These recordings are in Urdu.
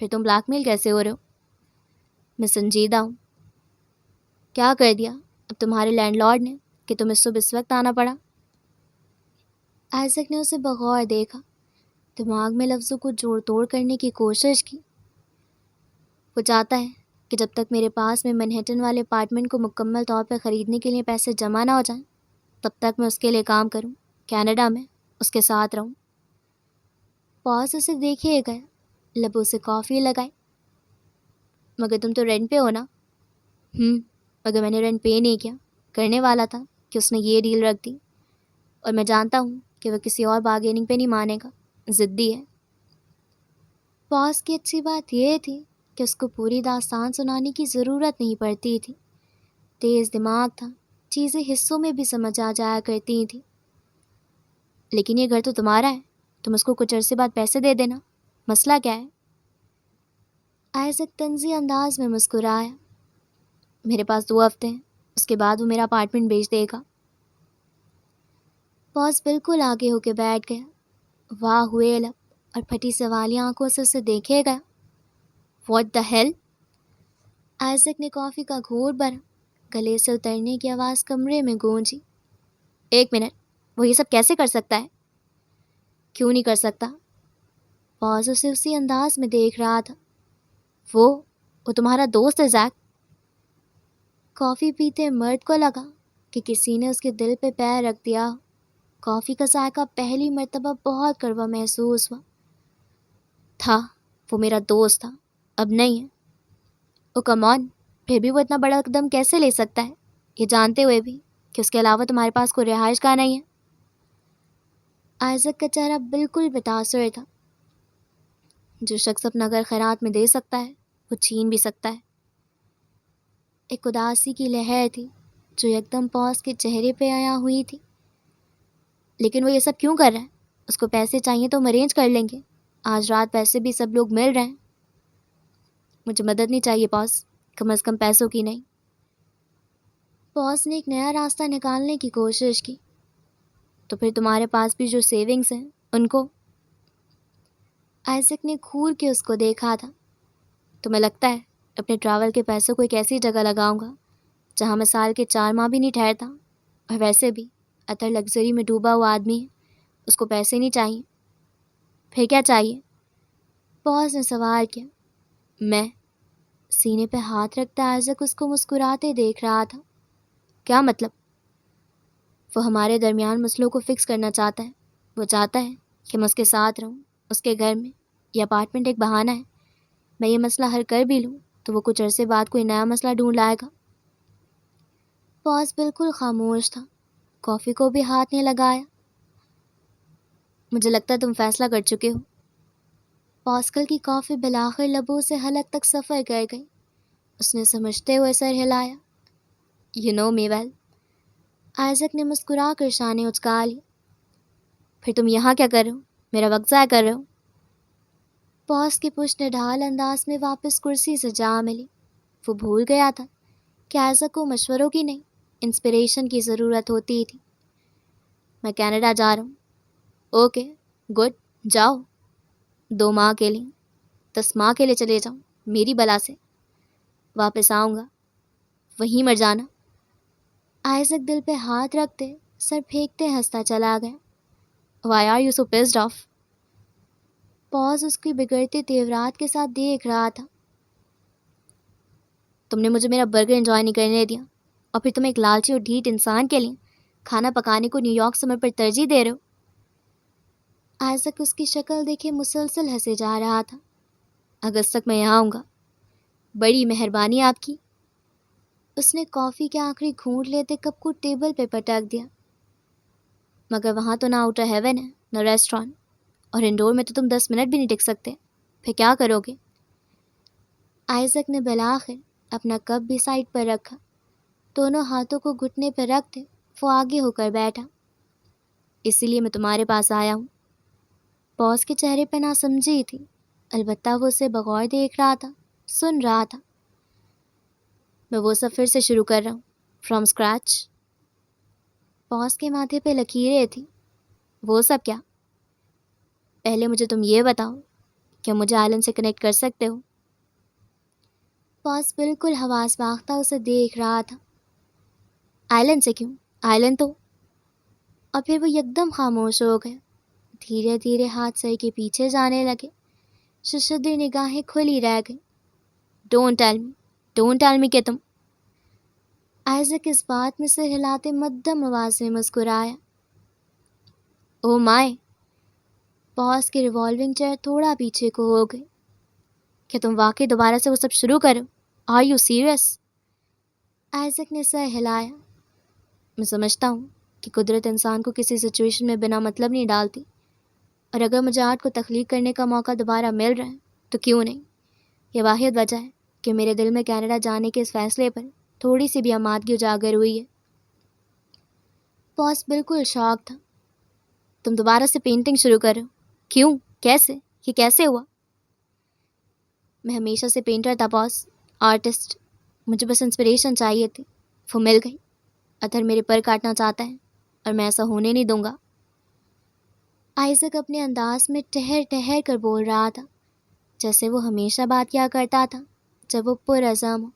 پھر تم بلیک میل کیسے ہو رہے ہو؟ میں سنجیدہ ہوں. کیا کر دیا اب تمہارے لینڈ لارڈ نے کہ تمہیں صبح اس وقت آنا پڑا؟ آئزک نے اسے بغور دیکھا، دماغ میں لفظوں کو جوڑ توڑ کرنے کی کوشش کی. وہ چاہتا ہے کہ جب تک میرے پاس میں منہٹن والے اپارٹمنٹ کو مکمل طور پر خریدنے کے لیے پیسے جمع نہ ہو جائیں تب تک میں اس کے لیے کام کروں، کینیڈا میں اس کے ساتھ رہوں. پاس اسے دیکھے گئے، لبوں سے کافی لگائی. مگر تم تو رینٹ پہ ہو نا؟ مگر میں نے رینٹ پے نہیں کیا، کرنے والا تھا کہ اس نے یہ ڈیل رکھ دی، اور میں جانتا ہوں کہ وہ کسی اور بارگیننگ پہ نہیں مانے گا، ضدی ہے. پاس کی اچھی بات یہ تھی کہ اس کو پوری داستان سنانے کی ضرورت نہیں پڑتی تھی. تیز دماغ تھا، چیزیں حصوں میں بھی سمجھ آ جایا کرتی تھیں. لیکن یہ گھر تو تمہارا ہے، تم اس کو کچھ عرصے بعد پیسے دے دینا، مسئلہ کیا ہے؟ آئزک طنزی انداز میں مسکرایا. میرے پاس 2 ہفتے ہیں، اس کے بعد وہ میرا اپارٹمنٹ بیچ دے گا. باس بالکل آگے ہو کے بیٹھ گیا. واہ ہوئے لب اور پھٹی سوالیہ آنکھوں سے اسے دیکھے گا. What the hell? آئزک نے کافی کا گھونٹ بھرا. گلے سے اترنے کی آواز کمرے میں گونجی. 1 منٹ، وہ یہ سب کیسے کر سکتا ہے؟ کیوں نہیں کر سکتا؟ باس اسے اسی انداز میں دیکھ رہا تھا. وہ تمہارا دوست ہے زیک. کافی پیتے مرد کو لگا کہ کسی نے اس کے دل پہ پیر رکھ دیا. کافی کا ذائقہ پہلی مرتبہ بہت کڑوا محسوس ہوا. تھا، وہ میرا دوست تھا، اب نہیں ہے. او کم آن، پھر بھی وہ اتنا بڑا قدم کیسے لے سکتا ہے، یہ جانتے ہوئے بھی کہ اس کے علاوہ تمہارے پاس کوئی رہائش گاہ نہیں ہے؟ آئزک کا چہرہ بالکل بتاثر تھا. جو شخص اپنا گھر خیرات میں دے سکتا ہے وہ چھین بھی سکتا ہے. ایک اداسی کی لہر تھی جو یکدم پاس کے چہرے پہ آیا ہوئی تھی. لیکن وہ یہ سب کیوں کر رہا ہے؟ اس کو پیسے چاہیے تو ہم ارینج کر لیں گے، آج رات ویسے بھی سب لوگ مل رہے ہیں. مجھے مدد نہیں چاہیے باس، کم از کم پیسوں کی نہیں. باس نے ایک نیا راستہ نکالنے کی کوشش کی. تو پھر تمہارے پاس بھی جو سیونگز ہیں ان کو؟ آئزک نے گھور کے اس کو دیکھا تھا. تمہیں لگتا ہے اپنے ٹریول کے پیسوں کو ایک ایسی جگہ لگاؤں گا جہاں میں سال کے 4 ماہ بھی نہیں ٹھہرتا؟ اور ویسے بھی اتر لگژری میں ڈوبا ہوا آدمی ہے، اس کو پیسے نہیں چاہیے. پھر کیا چاہیے؟ باس نے سوال کیا. میں سینے پہ ہاتھ رکھتا آئزک اس کو مسکراتے دیکھ رہا تھا. کیا مطلب؟ وہ ہمارے درمیان مسئلوں کو فکس کرنا چاہتا ہے. وہ چاہتا ہے کہ میں اس کے ساتھ رہوں، اس کے گھر میں. یہ اپارٹمنٹ ایک بہانہ ہے. میں یہ مسئلہ حل کر بھی لوں تو وہ کچھ عرصے بعد کوئی نیا مسئلہ ڈھونڈ لائے گا. باس بالکل خاموش تھا. کافی کو بھی ہاتھ نہیں لگایا. مجھے لگتا ہے تم فیصلہ کر چکے ہو. پاسکل کی کافی بلاخر لبوں سے حلق تک سفر کر گئی. اس نے سمجھتے ہوئے سر ہلایا. You know me well. Isaac نے مسکرا کر شانے اچکا لی. پھر تم یہاں کیا کر رہے ہو؟ میرا وقت ضائع کر رہے ہو؟ باس کی پشت ڈھال انداز میں واپس کرسی سے جا ملی. وہ بھول گیا تھا کہ آئزک کو مشوروں کی نہیں، انسپریشن کی ضرورت ہوتی تھی. میں کینیڈا جا رہا ہوں. اوکے گڈ، جاؤ. 2 ماہ کے لیے، 10 ماہ کے لیے چلے جاؤں، میری بلا سے. واپس آؤں گا، وہیں مر جانا. آئزک دل پہ ہاتھ رکھتے سر پھینکتے ہنستا چلا گیا. Why are you so pissed off? Pause اس کی بگڑتے تیورات کے ساتھ دیکھ رہا تھا. تم نے مجھے میرا برگر انجوائے نہیں کرنے دیا، اور پھر تم ایک لالچی اور ڈھیٹ انسان کے لیے کھانا پکانے کو نیو یارک سمر پر ترجیح دے رہے ہو. آئزک اس کی شکل دیکھے مسلسل ہنسے جا رہا تھا. اگست تک میں یہاں آؤں گا. بڑی مہربانی آپ کی. اس نے کافی کے آخری گھونٹ لیتے کپ کو ٹیبل پہ پٹک دیا. مگر وہاں تو نہ آؤٹر ہیون ہے نہ ریسٹورانٹ، اور انڈور میں تو تم 10 منٹ بھی نہیں ٹک سکتے. پھر کیا کرو گے؟ آئزک نے بلاخر اپنا کپ بھی سائڈ پر رکھا. دونوں ہاتھوں کو گھٹنے پر رکھتے وہ آگے ہو کر بیٹھا. اسی لیے میں تمہارے پاس آیا ہوں. باس کے چہرے پہ نہ سمجھی تھی، البتہ وہ اسے بغور دیکھ رہا تھا، سن رہا تھا. میں وہ سب پھر سے شروع کر رہا ہوں، فرام اسکریچ. باس کے ماتھے پہ لکیریں تھیں. وہ سب کیا؟ پہلے مجھے تم یہ بتاؤ کیا مجھے آئلن سے کنیکٹ کر سکتے ہو؟ باس بالکل حواس باختہ اسے دیکھ رہا تھا۔ آئلن سے کیوں؟ آئلن تو… اور پھر وہ یکدم خاموش ہو گیا۔ دھیرے دھیرے ہاتھ سر کے پیچھے جانے لگے، ششدر نگاہیں کھلی رہ گئیں۔ ڈونٹ ٹیل می کہ تم… آئزک اس بات میں سر ہلاتے مدھم آواز میں مسکرایا۔ او مائے! باس کی ریوالونگ چیئر تھوڑا پیچھے کو ہو گئی۔ کیا تم واقعی دوبارہ سے وہ سب شروع کرو؟ Are you serious? آئزک نے سر ہلایا۔ میں سمجھتا ہوں کہ قدرت انسان کو کسی سچویشن میں بنا مطلب نہیں ڈالتی، اور اگر مجھے آرٹ کو تخلیق کرنے کا موقع دوبارہ مل رہا ہے تو کیوں نہیں؟ یہ واحد وجہ ہے کہ میرے دل میں کینیڈا جانے کے اس فیصلے پر تھوڑی سی بھی آمادگی اجاگر ہوئی ہے۔ باس بالکل شاک تھا۔ تم دوبارہ سے پینٹنگ شروع کر رہے ہو؟ کیوں؟ کیسے؟ یہ کیسے ہوا؟ میں ہمیشہ سے پینٹر تھا باس، آرٹسٹ۔ مجھے بس انسپریشن چاہیے تھی، وہ مل گئی۔ اتھر میرے پر کاٹنا چاہتا ہے اور میں ایسا ہونے نہیں دوں گا۔ آئزک اپنے انداز میں ٹہر ٹہر کر بول رہا تھا، جیسے وہ ہمیشہ بات کیا کرتا تھا جب وہ پرعزم ہو۔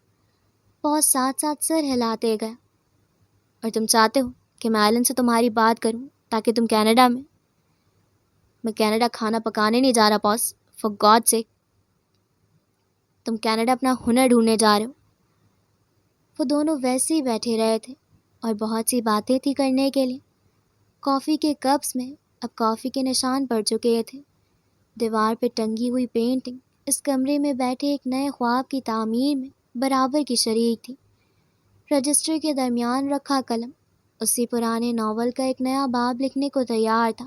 باس ساتھ ساتھ سر ہلاتے گیا۔ اور تم چاہتے ہو کہ میں آئلن سے تمہاری بات کروں تاکہ تم کینیڈا میں کینیڈا کھانا پکانے نہیں جا رہا باس، فار گاڈ سیک۔ تم کینیڈا اپنا ہنر ڈھونڈنے جا رہے ہو۔ وہ دونوں ویسے ہی بیٹھے رہے تھے اور بہت سی باتیں تھی کرنے کے لیے۔ کافی کے کپس میں اب کافی کے نشان پڑ چکے تھے۔ دیوار پہ ٹنگی ہوئی پینٹنگ اس کمرے میں بیٹھے ایک نئے خواب کی تعمیر میں برابر کی شریک تھی۔ رجسٹر کے درمیان رکھا قلم اسی پرانے ناول کا ایک نیا باب لکھنے کو تیار تھا۔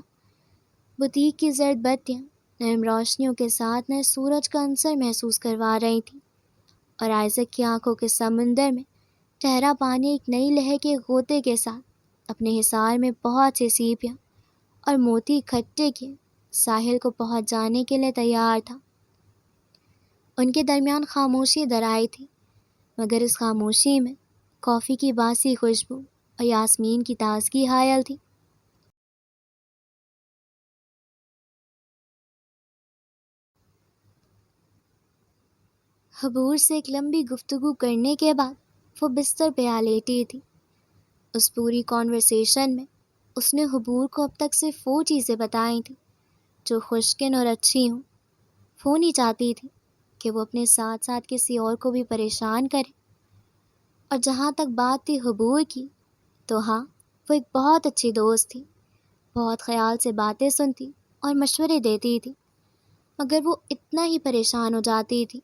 بوتیک کی زرد بتیاں نرم روشنیوں کے ساتھ نئے سورج کا عنصر محسوس کروا رہی تھیں، اور آئزک کی آنکھوں کے سمندر میں ٹھہرا پانی ایک نئی لہر کے غوطے کے ساتھ اپنے حصار میں بہت سے سیپیاں اور موتی اکٹھے کیے ساحل کو پہنچ جانے کے لیے تیار تھا۔ ان کے درمیان خاموشی درائی تھی، مگر اس خاموشی میں کافی کی باسی خوشبو اور یاسمین کی تازگی حائل تھی۔ حبور سے ایک لمبی گفتگو کرنے کے بعد وہ بستر پہ آ لیٹی تھی۔ اس پوری کانورسیشن میں اس نے حبور کو اب تک صرف وہ چیزیں بتائی تھیں جو خوشگن اور اچھی ہوں۔ وہ نہیں چاہتی تھی کہ وہ اپنے ساتھ ساتھ کسی اور کو بھی پریشان کرے۔ اور جہاں تک بات تھی حبور کی، تو ہاں، وہ ایک بہت اچھی دوست تھی، بہت خیال سے باتیں سنتی اور مشورے دیتی تھی، مگر وہ اتنا ہی پریشان ہو جاتی تھی۔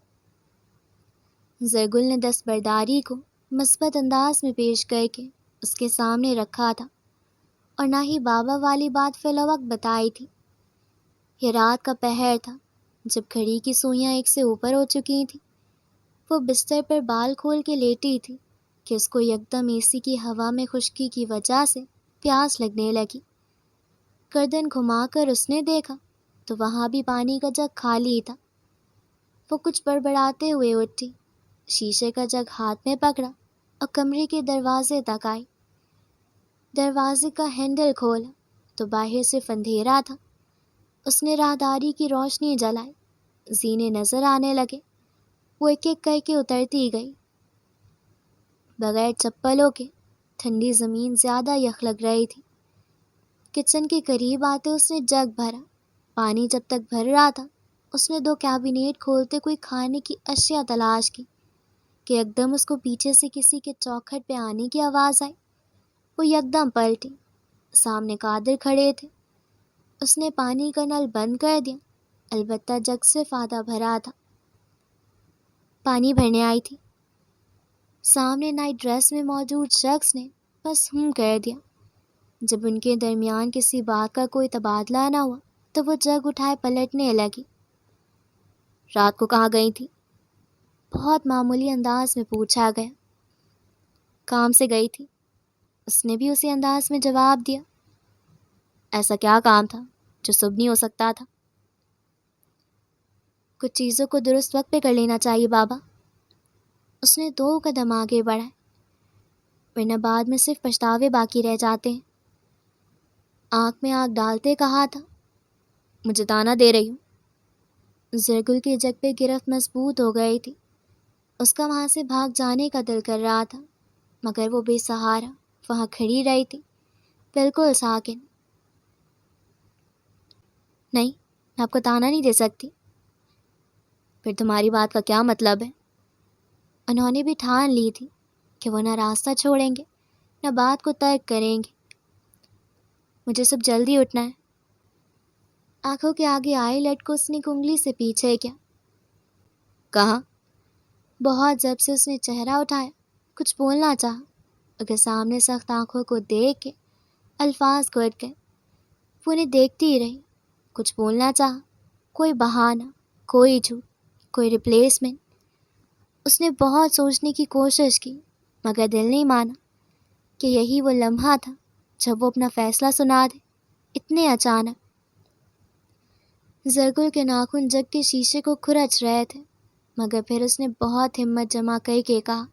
زرگل نے دستبرداری کو مثبت انداز میں پیش کر کے اس کے سامنے رکھا تھا، اور نہ ہی بابا والی بات فی الوقت بتائی تھی۔ یہ رات کا پہر تھا جب گھڑی کی سوئیاں ایک سے اوپر ہو چکی تھیں۔ وہ بستر پر بال کھول کے لیٹی تھی کہ اس کو یکدم اے سی کی ہوا میں خشکی کی وجہ سے پیاس لگنے لگی۔ گردن گھما کر اس نے دیکھا تو وہاں بھی پانی کا جگ خالی تھا۔ وہ کچھ بڑبڑاتے ہوئے اٹھی، شیشے کا جگ ہاتھ میں پکڑا اور کمرے کے دروازے تک آئی۔ دروازے کا ہینڈل کھولا تو باہر صرف اندھیرا تھا۔ اس نے راہداری کی روشنی جلائی، زینے نظر آنے لگے۔ وہ ایک ایک کر کے اترتی گئی۔ بغیر چپلوں کے ٹھنڈی زمین زیادہ یخ لگ رہی تھی۔ کچن کے قریب آتے اس نے جگ بھرا۔ پانی جب تک بھر رہا تھا اس نے 2 کیبنیٹ کھولتے کوئی کھانے کی اشیاء تلاش کی کہ یکدم اس کو پیچھے سے کسی کے چوکھٹ پہ آنے کی آواز آئی۔ وہ یکدم پلٹی، سامنے قادر کھڑے تھے۔ اس نے پانی کا نل بند کر دیا، البتہ جگ صرف آدھا بھرا تھا۔ پانی بھرنے آئی تھی۔ سامنے نائٹ ڈریس میں موجود شخص نے بس کر دیا۔ جب ان کے درمیان کسی بات کا کوئی تبادلہ نہ ہوا تو وہ جگ اٹھائے پلٹنے لگی۔ رات کو کہاں گئی تھی؟ بہت معمولی انداز میں پوچھا گیا۔ کام سے گئی تھی، اس نے بھی اسی انداز میں جواب دیا۔ ایسا کیا کام تھا جو صبح نہیں ہو سکتا تھا؟ کچھ چیزوں کو درست وقت پہ کر لینا چاہیے بابا۔ اس نے 2 قدم آگے بڑھائے، ورنہ بعد میں صرف پچھتاوے باقی رہ جاتے ہیں۔ آنکھ میں آنکھ ڈالتے کہا تھا، مجھے تانا دے رہی ہوں؟ زرگل کے جگ پہ گرفت مضبوط ہو گئی تھی. اس کا وہاں سے بھاگ جانے کا دل کر رہا تھا، مگر وہ بے سہارا وہاں کھڑی رہی تھی، بالکل ساکن. نہیں، میں آپ کو تانا نہیں دے سکتی. پھر تمہاری بات کا کیا مطلب ہے؟ انہوں نے بھی ٹھان لی تھی کہ وہ نہ راستہ چھوڑیں گے نہ بات کو ترک کریں گے. مجھے صبح جلدی اٹھنا ہے. آنکھوں کے آگے آئی لٹ کو اس نے کنگلی سے پیچھے کیا. کہاں؟ بہت جب سے اس نے چہرہ اٹھایا، کچھ بولنا چاہا، اگر سامنے سخت آنکھوں کو دیکھ کے الفاظ گھٹ گئے. وہ انہیں دیکھتی ہی رہی. کچھ بولنا چاہا، کوئی بہانہ، کوئی جھوٹ، کوئی ریپلیسمنٹ. اس نے بہت سوچنے کی کوشش کی، مگر دل نہیں مانا کہ یہی وہ لمحہ تھا جب وہ اپنا فیصلہ سنا دے، اتنے اچانک. زرگل کے ناخن جگ کے شیشے کو کھرچ رہے تھے، مگر پھر اس نے بہت ہمت جمع کر کے کہا،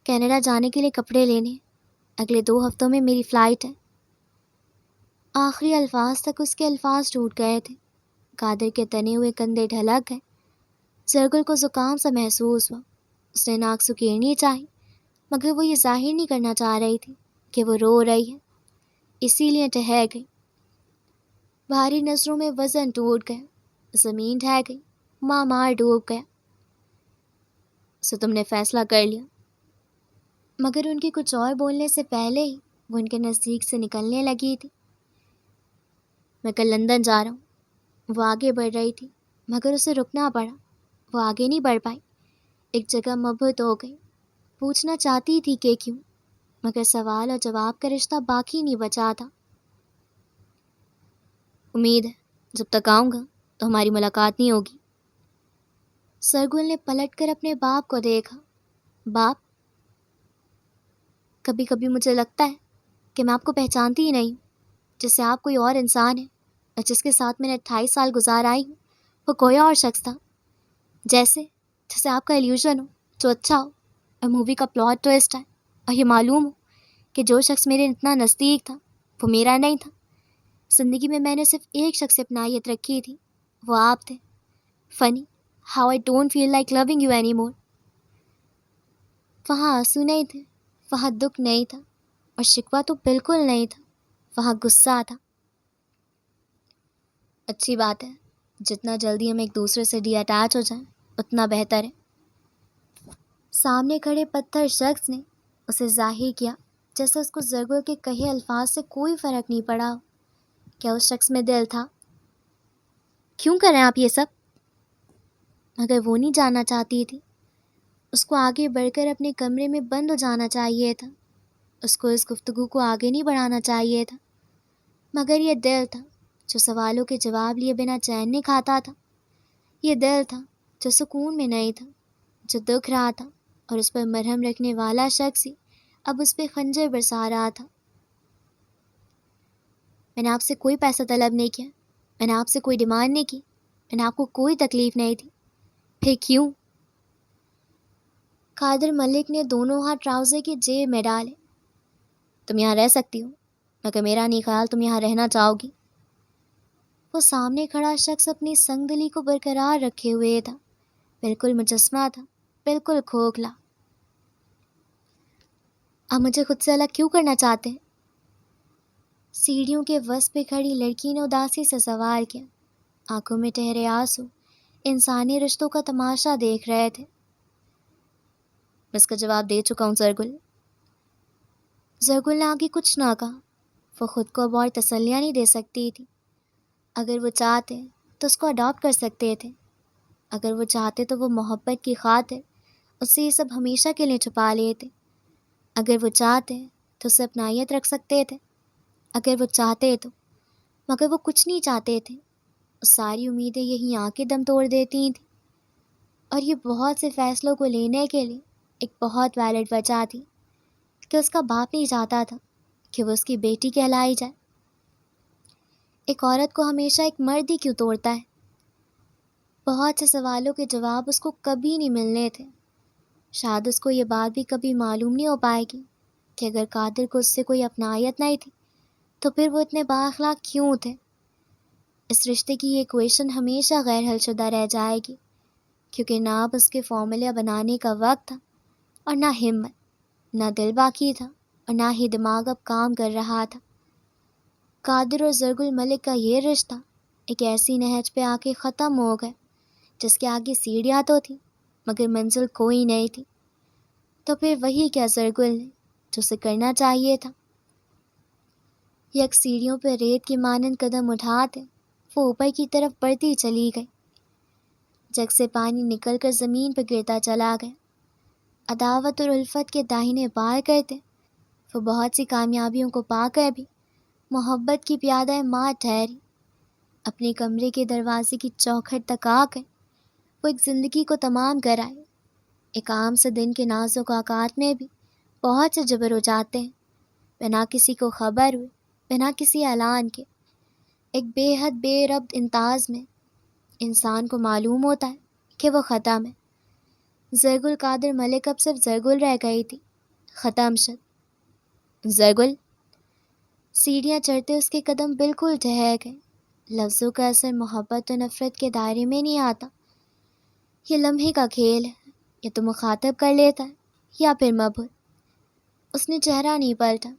کینیڈا جانے کے لیے کپڑے لینے، اگلے 2 ہفتوں میں میری فلائٹ ہے. آخری الفاظ تک اس کے الفاظ ٹوٹ گئے تھے. قادر کے تنے ہوئے کندھے ڈھلک گئے. زرگل کو زکام سا محسوس ہوا. اس نے ناک سکیڑنی چاہی، مگر وہ یہ ظاہر نہیں کرنا چاہ رہی تھی کہ وہ رو رہی ہے، اسی لیے ٹھہر گئی. بھاری نظروں میں وزن ٹوٹ گیا، زمین ڈھہ گئی، مار ڈوب گیا. سو تم نے فیصلہ کر لیا؟ مگر ان کے کچھ اور بولنے سے پہلے ہی وہ ان کے نزدیک سے نکلنے لگی تھی. میں کل لندن جا رہا ہوں. وہ آگے بڑھ رہی تھی، مگر اسے رکنا پڑا. وہ آگے نہیں بڑھ پائی، ایک جگہ مبہوت ہو گئی. پوچھنا چاہتی تھی کہ کیوں، مگر سوال اور جواب کا رشتہ باقی نہیں بچا تھا. امید ہے جب تک آؤں گا تو ہماری ملاقات نہیں ہوگی. سرگل نے پلٹ کر اپنے باپ کو دیکھا. باپ؟ کبھی کبھی مجھے لگتا ہے کہ میں آپ کو پہچانتی ہی نہیں، جیسے آپ کوئی اور انسان ہے، اور جس کے ساتھ میں نے 28 سال گزار آئی ہوں وہ کوئی اور شخص تھا. جیسے آپ کا ایلیوژن ہو جو اچھا ہو، اور مووی کا پلاٹ ٹویسٹ ہے، اور یہ معلوم ہو کہ جو شخص میرے اتنا نزدیک تھا وہ میرا نہیں تھا. زندگی میں میں نے صرف ایک شخص سے اپنائیت رکھی تھی، وہ آپ تھے. Funny how I don't feel like loving you any more. وہاں آنسو نہیں تھے، وہاں دکھ نہیں تھا، اور شکوہ تو بالکل نہیں تھا، وہاں غصہ تھا. اچھی بات ہے، جتنا جلدی ہم ایک دوسرے سے ڈی اٹیچ ہو جائیں اتنا بہتر ہے. سامنے کھڑے پتھر شخص نے اسے ظاہر کیا جیسے اس کو زرگل کے کہے الفاظ سے کوئی فرق نہیں پڑا ہو. کیا اس شخص میں دل تھا؟ کیوں کر رہے ہیں آپ یہ سب؟ مگر وہ نہیں جاننا چاہتی تھی. اس کو آگے بڑھ کر اپنے کمرے میں بند ہو جانا چاہیے تھا. اس کو اس گفتگو کو آگے نہیں بڑھانا چاہیے تھا، مگر یہ دل تھا جو سوالوں کے جواب لیے بنا چین نہیں کھاتا تھا. یہ دل تھا جو سکون میں نہیں تھا، جو دکھ رہا تھا، اور اس پر مرہم رکھنے والا شخص ہی اب اس پہ خنجر برسا رہا تھا. میں نے آپ سے کوئی پیسہ طلب نہیں کیا، میں نے آپ سے کوئی ڈیمانڈ نہیں کی، میں نے آپ کو کوئی تکلیف نہیں دی. پھر کیوں؟ قادر ملک نے دونوں ہاتھ ٹراؤزر کی جیب میں ڈالے. تم یہاں رہ سکتی ہو، مگر میرا نہیں خیال تم یہاں رہنا چاہو گی. وہ سامنے کھڑا شخص اپنی سنگ دلی کو برقرار رکھے ہوئے تھا، بالکل مجسمہ تھا، بالکل کھوکھلا. آپ مجھے خود سے الگ کیوں کرنا چاہتے ہیں؟ سیڑھیوں کے وسط پہ کھڑی لڑکی نے اداسی سے سوال کیا. آنکھوں میں ٹہرے آنسو انسانی رشتوں کا تماشا دیکھ رہے تھے. میں اس کا جواب دے چکا ہوں زرگل. زرگل نے آگے کچھ نہ کہا. وہ خود کو اب اور تسلیاں نہیں دے سکتی تھی. اگر وہ چاہتے تو اس کو اڈاپٹ کر سکتے تھے. اگر وہ چاہتے تو وہ محبت کی خاطر اس سے یہ سب ہمیشہ کے لیے چھپا لیتے. اگر وہ چاہتے تو اسے اپنائیت رکھ سکتے تھے. اگر وہ چاہتے تو، مگر وہ کچھ نہیں چاہتے تھے. ساری امیدیں یہیں آ کے دم توڑ دیتی تھیں. اور یہ بہت سے فیصلوں کو لینے کے لیے ایک بہت ویلڈ وجہ تھی کہ اس کا باپ نہیں چاہتا تھا کہ وہ اس کی بیٹی کہلائی جائے. ایک عورت کو ہمیشہ ایک مرد ہی کیوں توڑتا ہے؟ بہت سے سوالوں کے جواب اس کو کبھی نہیں ملنے تھے. شاید اس کو یہ بات بھی کبھی معلوم نہیں ہو پائے گی کہ اگر قادر کو اس سے کوئی اپنائیت نہیں تھی تو پھر وہ اتنے با اخلاق کیوں تھے. اس رشتے کی یہ ایکویشن ہمیشہ غیر حل شدہ رہ جائے گی، کیونکہ نہ اب اس کے فارمولہ بنانے کا وقت تھا اور نہ ہمت، نہ دل باقی تھا اور نہ ہی دماغ اب کام کر رہا تھا۔ قادر اور زرگ الملک کا یہ رشتہ ایک ایسی نہج پہ آ کے ختم ہو گیا جس کے آگے سیڑھیاں تو تھیں مگر منزل کوئی نہیں تھی۔ تو پھر وہی کیا زرگل نے جو اسے کرنا چاہیے تھا۔ یک سیڑھیوں پہ ریت کے مانند قدم اٹھاتے وہ اوپر کی طرف بڑھتی چلی گئی۔ جگ سے پانی نکل کر زمین پہ گرتا چلا گیا۔ عداوت اور الفت کے داہنے بائیں کرتے وہ بہت سی کامیابیوں کو پا کر بھی محبت کی پیادہ ماں ٹھہری۔ اپنے کمرے کے دروازے کی چوکھٹ تک آ کر وہ ایک زندگی کو تمام کرائے۔ ایک عام سے دن کے نازک اوقات میں بھی بہت سے جبر ہو جاتے ہیں، بنا کسی کو خبر ہوئے، بنا کسی اعلان کے۔ ایک بے حد بے ربط انداز میں انسان کو معلوم ہوتا ہے کہ وہ ختم ہے۔ زرگ القادر ملک اب صرف زرگل رہ گئی تھی، ختم شد۔ زرگل! سیڑھیاں چڑھتے اس کے قدم بالکل ٹھہر گئے۔ لفظوں کا اثر محبت و نفرت کے دائرے میں نہیں آتا۔ یہ لمحے کا کھیل ہے، یا تو مخاطب کر لیتا ہے یا پھر مبہوت۔ اس نے چہرہ نہیں پلٹا،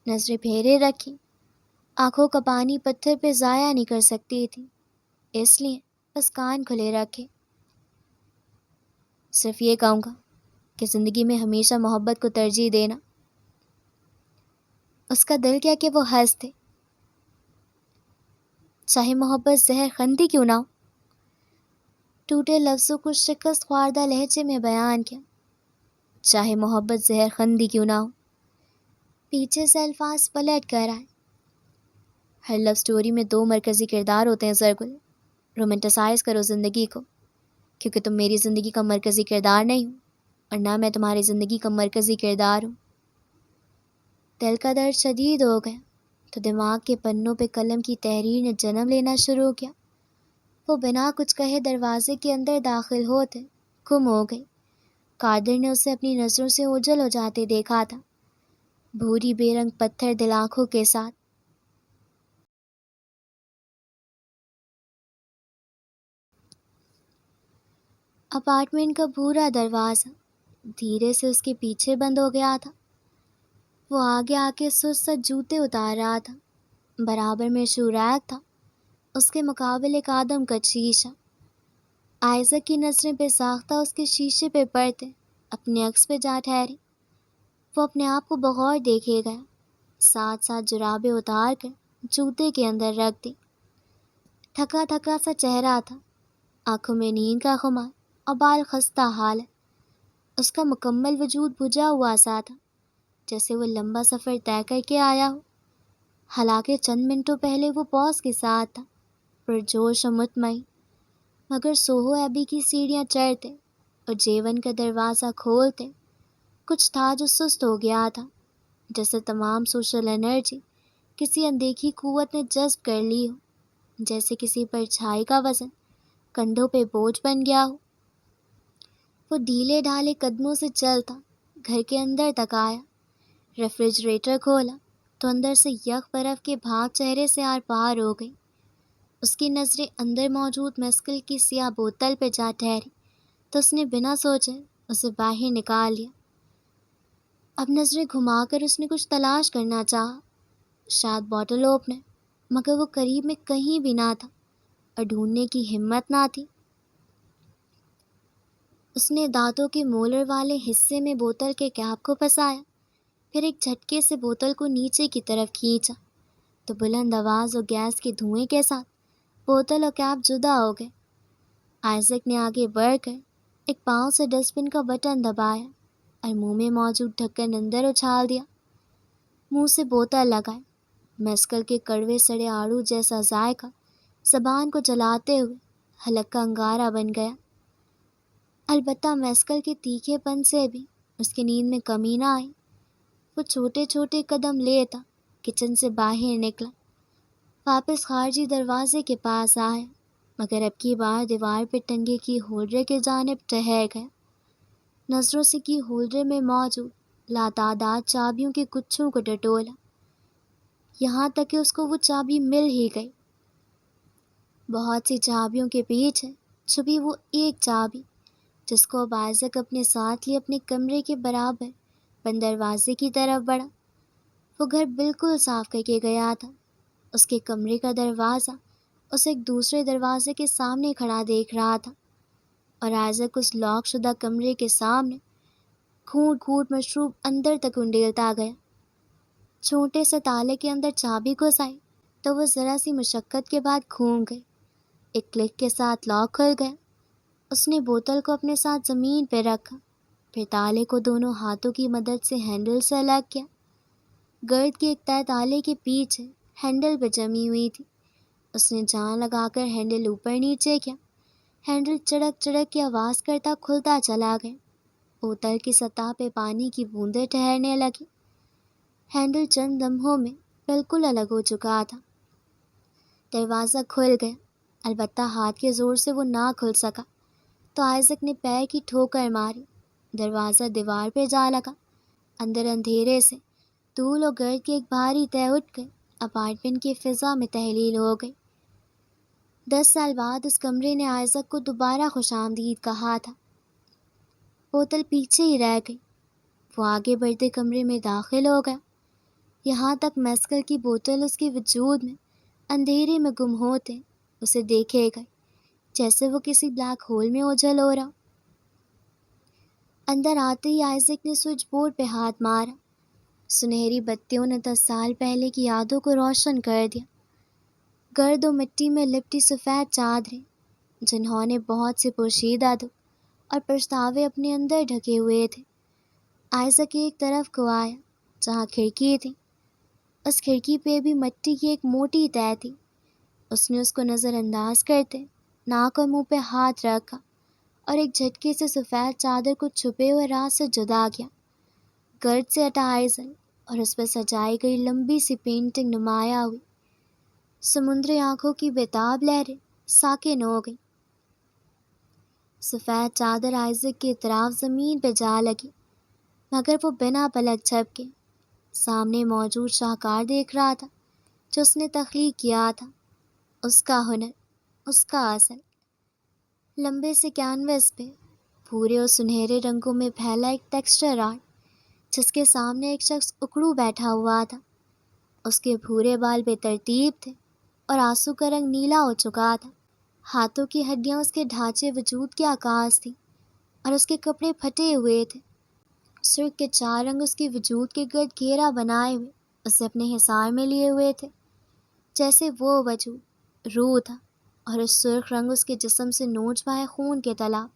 نظریں پھیرے رکھی۔ آنکھوں کا پانی پتھر پہ ضائع نہیں کر سکتی تھی، اس لیے بس کان کھلے رکھے۔ صرف یہ کہوں گا کہ زندگی میں ہمیشہ محبت کو ترجیح دینا۔ اس کا دل کیا کہ وہ ہنس تھے، چاہے محبت زہر خندی کیوں نہ ہو۔ ٹوٹے لفظوں کو شکست خوردہ لہجے میں بیان کیا، چاہے محبت زہر خندی کیوں نہ ہو۔ پیچھے سے الفاظ پلٹ کر آئے۔ ہر لو سٹوری میں دو مرکزی کردار ہوتے ہیں زرگل، رومانٹیسائز کرو زندگی کو، کیونکہ تم میری زندگی کا مرکزی کردار نہیں ہو اور نہ میں تمہاری زندگی کا مرکزی کردار ہوں۔ دل کا درد شدید ہو گیا تو دماغ کے پنوں پہ قلم کی تحریر نے جنم لینا شروع کیا۔ وہ بنا کچھ کہے دروازے کے اندر داخل ہوتے گم ہو گئی۔ قادر نے اسے اپنی نظروں سے اوجھل ہو جاتے دیکھا تھا، بھوری بے رنگ پتھر دل آنکھوں کے ساتھ۔ اپارٹمنٹ کا بھورا دروازہ دھیرے سے اس کے پیچھے بند ہو گیا تھا۔ وہ آگے آ کے سست جوتے اتار رہا تھا۔ برابر میں شو ریک تھا، اس کے مقابل ایک آدم کا شیشہ۔ آئزک کی نظریں بے ساختہ اس کے شیشے پہ پڑتے اپنے عکس پہ جا ٹھہری۔ وہ اپنے آپ کو بغور دیکھے گیا، ساتھ ساتھ جرابیں اتار کر جوتے کے اندر رکھ دی۔ تھکا تھکا سا چہرہ تھا، آنکھوں میں نیند کا خمار اور بال خستہ حالت۔ اس کا مکمل وجود بجھا ہوا سا تھا، جیسے وہ لمبا سفر طے کر کے آیا ہو۔ حالانکہ چند منٹوں پہلے وہ باس کے ساتھ تھا، پرجوش و مطمئن، مگر سوہو ایبی کی سیڑھیاں چڑھتے اور جیون کا دروازہ کھولتے کچھ تھا جو سست ہو گیا تھا، جیسے تمام سوشل انرجی کسی اندیکھی قوت نے جذب کر لی ہو، جیسے کسی پرچھائی کا وزن کندھوں پہ بوجھ بن گیا ہو۔ وہ ڈھیلے ڈھالے قدموں سے چلتا گھر کے اندر تک آیا، ریفریجریٹر کھولا تو اندر سے یک برف کے بھاگ چہرے سے آر پار ہو گئی۔ اس کی نظریں اندر موجود مسکل کی سیاہ بوتل پہ جا ٹھہری تو اس نے بنا سوچے اسے باہر نکال لیا۔ اب نظریں گھما کر اس نے کچھ تلاش کرنا چاہا، شاید باٹل اوپنر، مگر وہ قریب میں کہیں بھی نہ تھا اور ڈھونڈنے کی ہمت نہ تھی۔ اس نے دانتوں کے مولر والے حصے میں بوتل کے کیپ کو پھنسایا، پھر ایک جھٹکے سے بوتل کو نیچے کی طرف کھینچا تو بلند آواز اور گیس کے دھوئیں کے ساتھ بوتل اور کیپ جدا ہو گئے۔ آئزک نے آگے بڑھ کر ایک پاؤں سے ڈسٹ بن کا بٹن دبایا اور منہ میں موجود ڈھکن اندر اچھال دیا۔ منہ سے بوتل لگائے، مسکل کے کڑوے سڑے آڑو جیسا ذائقہ زبان کو جلاتے ہوئے حلق کا انگارہ بن گیا۔ البتہ مسکل کے تیکھے پن سے بھی اس کی نیند میں کمی نہ آئی۔ وہ چھوٹے چھوٹے قدم لیتا کچن سے باہر نکلا، واپس خارجی دروازے کے پاس آیا، مگر اب کی بار دیوار پہ ٹنگے کی ہولڈر کی جانب ٹہر گیا۔ نظروں سے کی ہولڈر میں موجود لاتعداد چابیوں کے گچھوں کو ٹٹولا، یہاں تک کہ اس کو وہ چابی مل ہی گئی۔ بہت سی چابیوں کے پیچھے چھپی وہ ایک چابی جس کو اب آئزک اپنے ساتھ لیے اپنے کمرے کے برابر بند دروازے کی طرف بڑھا۔ وہ گھر بالکل صاف کر کے گیا تھا۔ اس کے کمرے کا دروازہ اسے ایک دوسرے دروازے کے سامنے کھڑا دیکھ رہا تھا، اور آئزک اس لاک شدہ کمرے کے سامنے گھونٹ گھونٹ مشروب اندر تک انڈیلتا گیا۔ چھوٹے سے تالے کے اندر چابی گھسائی تو وہ ذرا سی مشقت کے بعد گھوم گئی۔ ایک کلک کے ساتھ لاک کھل گیا۔ اس نے بوتل کو اپنے ساتھ زمین پہ رکھا، پھر تالے کو دونوں ہاتھوں کی مدد سے ہینڈل سے الگ کیا۔ گرد کی ایک تہہ تالے کے پیچھے ہینڈل پہ جمی ہوئی تھی۔ اس نے جان لگا کر ہینڈل اوپر نیچے کیا۔ ہینڈل چڑک چڑک کی آواز کرتا کھلتا چلا گیا۔ بوتل کی سطح پہ پانی کی بوندیں ٹھہرنے لگی۔ ہینڈل چند لمحوں میں بالکل الگ ہو چکا تھا۔ دروازہ کھل گیا، البتہ ہاتھ کے زور سے وہ نہ کھل سکا، تو آئزک نے پیر کی ٹھوکر ماری۔ دروازہ دیوار پہ جا لگا۔ اندر اندھیرے سے دھول اور گرد کی ایک بھاری تہہ اٹھ کر اپارٹمنٹ کی فضا میں تحلیل ہو گئی۔ 10 سال بعد اس کمرے نے آئزک کو دوبارہ خوش آمدید کہا تھا۔ بوتل پیچھے ہی رہ گئی۔ وہ آگے بڑھتے کمرے میں داخل ہو گیا، یہاں تک میسکل کی بوتل اس کے وجود میں اندھیرے میں گم ہوتے اسے دیکھے گئے، جیسے وہ کسی بلیک ہول میں اوجھل ہو رہا۔ اندر آتے ہی آئزک نے سوئچ بورڈ پہ ہاتھ مارا۔ سنہری بتیوں نے 10 سال پہلے کی یادوں کو روشن کر دیا۔ گرد و مٹی میں لپٹی سفید چادریں جنہوں نے بہت سے پوشیدہ دکھ اور پچھتاوے اپنے اندر ڈھکے ہوئے تھے۔ آئزک ایک طرف کو آیا جہاں کھڑکی تھی۔ اس کھڑکی پہ بھی مٹی کی ایک موٹی تہہ تھی۔ اس نے اس کو نظر انداز کرتے ناک اور منہ پہ ہاتھ رکھا اور ایک جھٹکے سے سفید چادر کو چھپے ہوئے راز سے جدا کیا۔ گرد سے ہٹا آئزل اور اس پہ سجائی گئی لمبی سی پینٹنگ نمایاں ہوئی۔ سمندری آنکھوں کی بےتاب لہریں ساکن ہو گئی۔ سفید چادر آئزک کی اطراف زمین پہ جا لگی، مگر وہ بنا پلک جھپکے سامنے موجود شاہکار دیکھ رہا تھا جو اس نے تخلیق کیا تھا۔ اس کا ہنر، اس کا اصل۔ لمبے سے کینوس پہ بھورے اور سنہرے رنگوں میں پھیلا ایک ٹیکسچر آرٹ جس کے سامنے ایک شخص اکڑو بیٹھا ہوا تھا۔ اس کے بھورے بال بے ترتیب تھے اور آنسو کا رنگ نیلا ہو چکا تھا۔ ہاتھوں کی ہڈیاں اس کے ڈھانچے وجود کے عکاس تھیں اور اس کے کپڑے پھٹے ہوئے تھے۔ سرخ کے 4 رنگ اس کے وجود کے گرد گھیرا بنائے ہوئے اسے اپنے حصار میں لیے ہوئے تھے، جیسے وہ وجود روح تھا اور اس سرخ رنگ اس کے جسم سے نوچ بہائے خون کے تالاب۔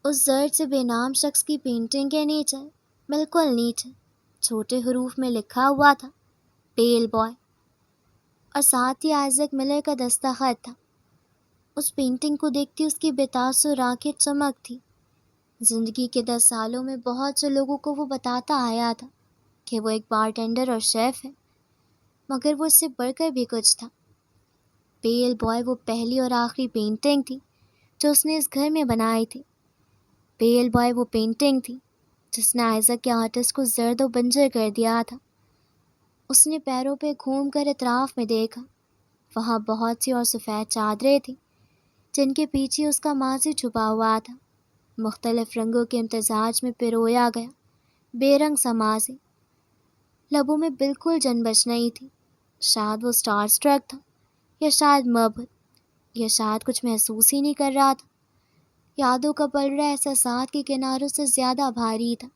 اس زرد سے بے نام شخص کی پینٹنگ کے نیچے، بالکل نیچے، چھوٹے حروف میں لکھا ہوا تھا پیل بوائے، اور ساتھ ہی آئزک ملر کا دستخط تھا۔ اس پینٹنگ کو دیکھتی اس کی بے تاثر آنکھیں چمک تھی۔ زندگی کے 10 سالوں میں بہت سے لوگوں کو وہ بتاتا آیا تھا کہ وہ ایک بارٹینڈر اور شیف ہے، مگر وہ اس سے بڑھ کر بھی کچھ تھا۔ پیل بوائے وہ پہلی اور آخری پینٹنگ تھی جو اس نے اس گھر میں بنائی تھی۔ پیل بوائے وہ پینٹنگ تھی جس نے آئزک کے آرٹسٹ کو زرد و بنجر کر دیا تھا۔ اس نے پیروں پہ گھوم کر اطراف میں دیکھا۔ وہاں بہت سی اور سفید چادریں تھیں جن کے پیچھے اس کا ماضی چھپا ہوا تھا، مختلف رنگوں کے امتزاج میں پرویا گیا بے رنگ سا ماضی۔ لبوں میں بالکل جنبش نہیں تھی۔ شاید وہ اسٹار سٹرک تھا، یا شاید مبہوت، یا شاید کچھ محسوس ہی نہیں کر رہا تھا۔ یادوں کا پلڑا احساسات کے کناروں سے زیادہ بھاری تھا۔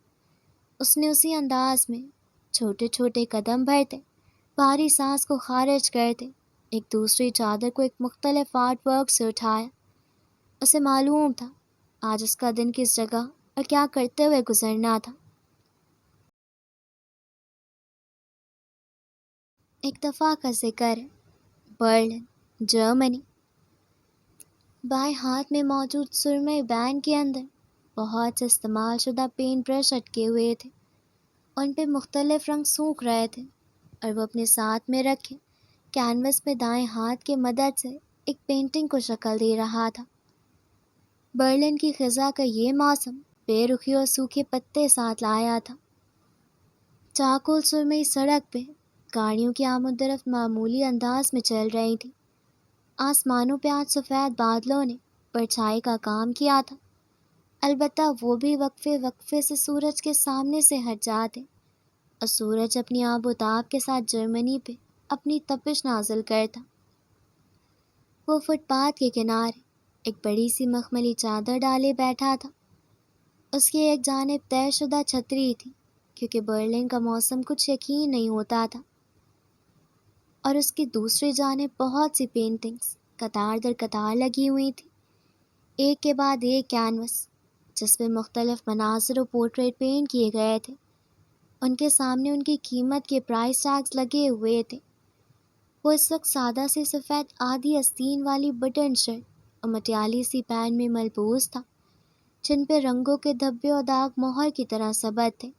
اس نے اسی انداز میں چھوٹے چھوٹے قدم بڑھتے، بھاری سانس کو خارج کرتے، ایک دوسری چادر کو ایک مختلف آرٹ ورک سے اٹھایا۔ اسے معلوم تھا آج اس کا دن کس جگہ اور کیا کرتے ہوئے گزرنا تھا۔ ایک دفعہ کا ذکر ہے، برلن، جرمنی۔ بائیں ہاتھ میں موجود سرمئی بین کے اندر بہت سے استعمال شدہ پینٹ برش اٹکے ہوئے تھے۔ ان پہ مختلف رنگ سوکھ رہے تھے اور وہ اپنے ساتھ میں رکھے کینوس میں دائیں ہاتھ کی مدد سے ایک پینٹنگ کو شکل دے رہا تھا۔ برلن کی خزاں کا یہ موسم بے رخی اور سوکھے پتے ساتھ لایا تھا۔ چاکول سرمئی سڑک پہ گاڑیوں کی آمد و رفت معمولی انداز میں چل رہی تھی۔ آسمانوں پہ آج سفید بادلوں نے پرچھائی کا کام کیا تھا، البتہ وہ بھی وقفے وقفے سے سورج کے سامنے سے ہٹ جاتے اور سورج اپنی آب و تاب کے ساتھ جرمنی پہ اپنی تپش نازل کرتا۔ وہ فٹ پاتھ کے کنارے ایک بڑی سی مخملی چادر ڈالے بیٹھا تھا۔ اس کی ایک جانب طے شدہ چھتری تھی، کیونکہ برلن کا موسم کچھ یقین نہیں ہوتا تھا، اور اس کی دوسری جانب بہت سی پینٹنگز قطار در قطار لگی ہوئی تھی، ایک کے بعد ایک کینوس جس پہ مختلف مناظر و پورٹریٹ پینٹ کیے گئے تھے۔ ان کے سامنے ان کی قیمت کے پرائس ٹیگز لگے ہوئے تھے۔ وہ اس وقت سادہ سی سفید آدھی آستین والی بٹن شرٹ اور مٹیالی سی پینٹ میں ملبوس تھا، جن پہ رنگوں کے دھبے اور داغ مہر کی طرح ثبت تھے۔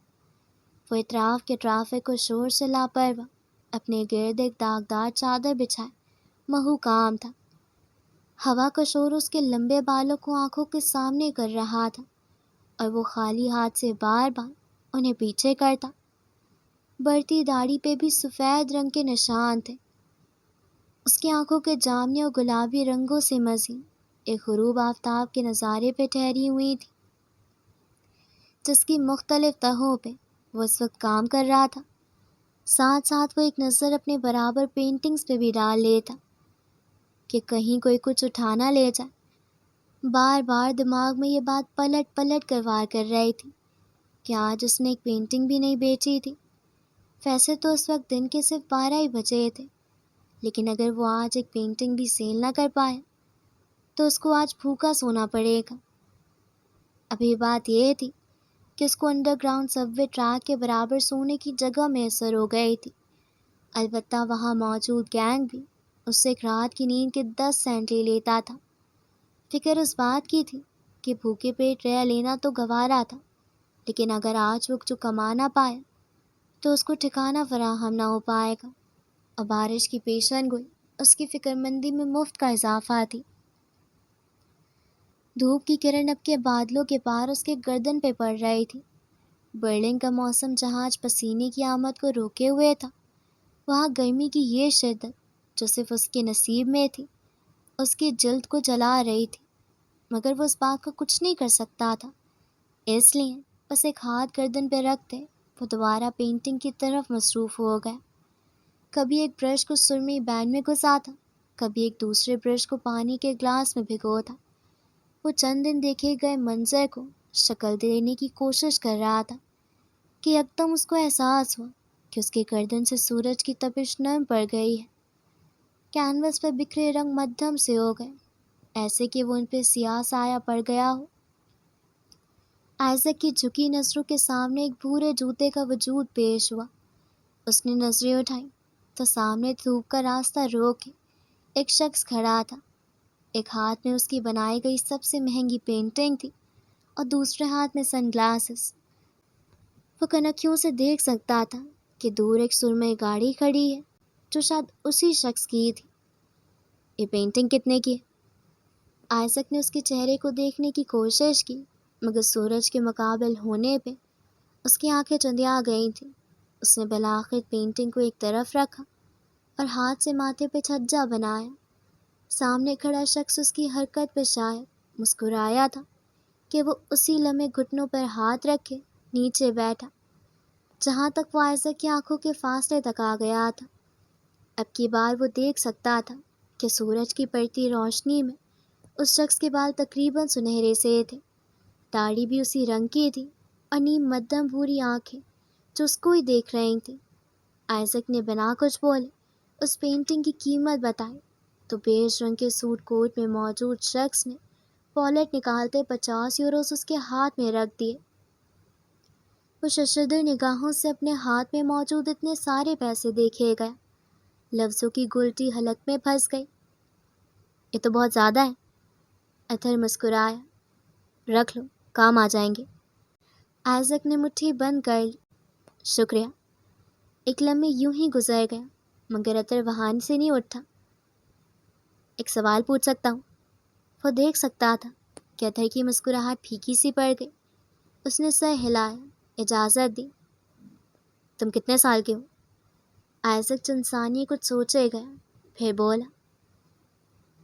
وہ اطراف کے ٹریفک اور شور سے لاپرواہ اپنے گرد ایک داغدار چادر بچھائے محو کام تھا۔ ہوا کا شور اس کے لمبے بالوں کو آنکھوں کے سامنے کر رہا تھا، اور وہ خالی ہاتھ سے بار بار انہیں پیچھے کرتا۔ بڑھتی داڑھی پہ بھی سفید رنگ کے نشان تھے۔ اس کی آنکھوں کے جامنی اور گلابی رنگوں سے مزید ایک غروب آفتاب کے نظارے پہ ٹھہری ہوئی تھی، جس کی مختلف تہوں پہ وہ اس وقت کام کر رہا تھا۔ ساتھ ساتھ وہ ایک نظر اپنے برابر پینٹنگز پہ بھی ڈال لیتا کہ کہیں کوئی کچھ اٹھا نہ لے جائے۔ بار بار دماغ میں یہ بات پلٹ پلٹ کر وار کر رہی تھی کہ آج اس نے ایک پینٹنگ بھی نہیں بیچی تھی۔ ویسے تو اس وقت دن کے صرف 12 ہی بجے تھے، لیکن اگر وہ آج ایک پینٹنگ بھی سیل نہ کر پائے تو اس کو آج بھوکا سونا پڑے گا۔ ابھی بات یہ تھی کہ اس کو انڈر گراؤنڈ سب وے ٹریک کے برابر سونے کی جگہ میسر ہو گئی تھی، البتہ وہاں موجود گینگ بھی اس سے ایک رات کی نیند کے 10 سینٹ لے لیتا تھا۔ فکر اس بات کی تھی کہ بھوکے پیٹ رہ لینا تو گوارا تھا، لیکن اگر آج وہ جو کما نہ پایا تو اس کو ٹھکانہ فراہم نہ ہو پائے گا، اور بارش کی پیشن گوئی اس کی فکر مندی میں مفت کا اضافہ تھی۔ دھوپ کی کرن اب کے بادلوں کے پار اس کے گردن پہ پڑ رہی تھی۔ برلن کا موسم جہاں آج پسینے کی آمد کو روکے ہوئے تھا، وہاں گرمی کی یہ شدت جو صرف اس کے نصیب میں تھی اس کی جلد کو جلا رہی تھی، مگر وہ اس بات کا کچھ نہیں کر سکتا تھا۔ اس لیے بس ایک ہاتھ گردن پہ رکھتے وہ دوبارہ پینٹنگ کی طرف مصروف ہو گیا۔ کبھی ایک برش کو سرمئی بین میں گھساتا، کبھی ایک دوسرے برش کو پانی کے گلاس میں بھگوتا۔ وہ چند دن دیکھے گئے منظر کو شکل دینے کی کوشش کر رہا تھا کہ یکدم اس کو احساس ہوا کہ اس کے گردن سے سورج کی تپش نرم پڑ گئی ہے۔ کینوس پر بکھرے رنگ مدھم سے ہو گئے، ایسے کہ وہ ان پہ سیاہ سایہ پڑ گیا ہو۔ آئزک کی جھکی نظروں کے سامنے ایک بھورے جوتے کا وجود پیش ہوا۔ اس نے نظریں اٹھائیں تو سامنے دھوپ کا راستہ روک کے ایک شخص کھڑا تھا۔ ایک ہاتھ میں اس کی بنائی گئی سب سے مہنگی پینٹنگ تھی اور دوسرے ہاتھ میں سن گلاسز۔ وہ کنکھیوں سے دیکھ سکتا تھا کہ دور ایک سرمئی گاڑی کھڑی ہے جو شاید اسی شخص کی تھی۔ یہ پینٹنگ کتنے کی ہے؟ آئزک نے اس کے چہرے کو دیکھنے کی کوشش کی، مگر سورج کے مقابل ہونے پہ اس کی آنکھیں چندیا گئی تھیں۔ اس نے بالآخر پینٹنگ کو ایک طرف رکھا اور ہاتھ سے ماتھے پہ چھجا بنایا۔ سامنے کھڑا شخص اس کی حرکت پہ شاید مسکرایا تھا کہ وہ اسی لمحے گھٹنوں پر ہاتھ رکھے نیچے بیٹھا، جہاں تک وہ آئزک کی آنکھوں کے فاصلے تک آ گیا تھا۔ اب کی بار وہ دیکھ سکتا تھا کہ سورج کی پڑتی روشنی میں اس شخص کے بال تقریباً سنہرے سے تھے، داڑھی بھی اسی رنگ کی تھی، اور نیم مدھم بھوری آنکھیں جو اس کو ہی دیکھ رہی تھیں۔ آئزک نے بنا کچھ بولے اس پینٹنگ کی قیمت بتائی تو بیج رنگ کے سوٹ کوٹ میں موجود شخص نے والیٹ نکالتے 50 یوروز اس کے ہاتھ میں رکھ دیے۔ وہ ششدر نگاہوں سے اپنے ہاتھ میں موجود اتنے سارے پیسے دیکھے گیا، لفظوں کی گلٹی حلق میں پھنس گئی۔ یہ تو بہت زیادہ ہے۔ اتھر مسکرایا۔ رکھ لو، کام آ جائیں گے۔ آئزک نے مٹھی بند کر لی۔ شکریہ۔ ایک لمحے یوں ہی گزر گیا، مگر اتھر وہاں سے نہیں اٹھا۔ ایک سوال پوچھ سکتا ہوں؟ وہ دیکھ سکتا تھا کہ اتھر کی مسکراہٹ پھیکی سی پڑ گئی۔ اس نے سر ہلایا، اجازت دی۔ تم کتنے سال کے ہو؟ آئزک چند ثانیے کچھ سوچے گیا، پھر بولا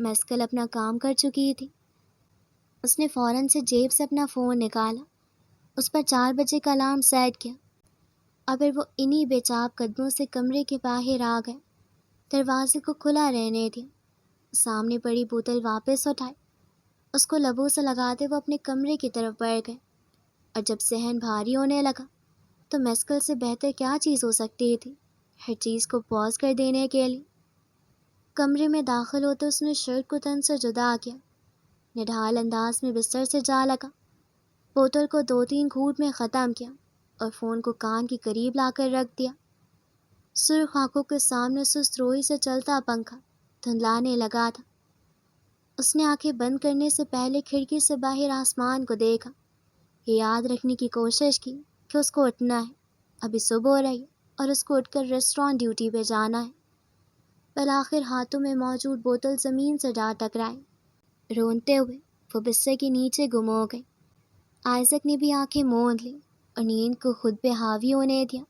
مسکل اپنا کام کر چکی تھی۔ اس نے فوراً سے جیب سے اپنا فون نکالا، اس پر 4 بجے کا الارم سیٹ کیا، اور پھر وہ انہی بے چاپ قدموں سے کمرے کے باہر آ گئے، دروازے کو کھلا رہنے دیا، سامنے پڑی بوتل واپس اٹھائی، اس کو لبوں سے لگاتے وہ اپنے کمرے کی طرف بڑھ گئے، اور جب صحن بھاری ہونے لگا تو مسکل سے بہتر کیا چیز ہو سکتی تھی ہر چیز کو پاز کر دینے کے لیے۔ کمرے میں داخل ہوتے اس نے شرٹ کو تن سے جدا کیا، نڈھال انداز میں بستر سے جا لگا، بوتل کو 2-3 گھونٹ میں ختم کیا اور فون کو کان کے قریب لا کر رکھ دیا۔ سرخ آنکھوں کے سامنے سست روئی سے چلتا پنکھا دھندلانے لگا تھا۔ اس نے آنکھیں بند کرنے سے پہلے کھڑکی سے باہر آسمان کو دیکھا، یہ یاد رکھنے کی کوشش کی کہ اس کو اٹھنا ہے، ابھی صبح ہو رہی ہے اور اس کو اٹھ کر ریسٹورانٹ ڈیوٹی پہ جانا ہے۔ بالآخر ہاتھوں میں موجود بوتل زمین سے جا ٹکرائی، رونتے ہوئے وہ بستر کے نیچے گم ہو گئی۔ آئزک نے بھی آنکھیں موند لی اور نیند کو خود پہ حاوی ہونے دیا۔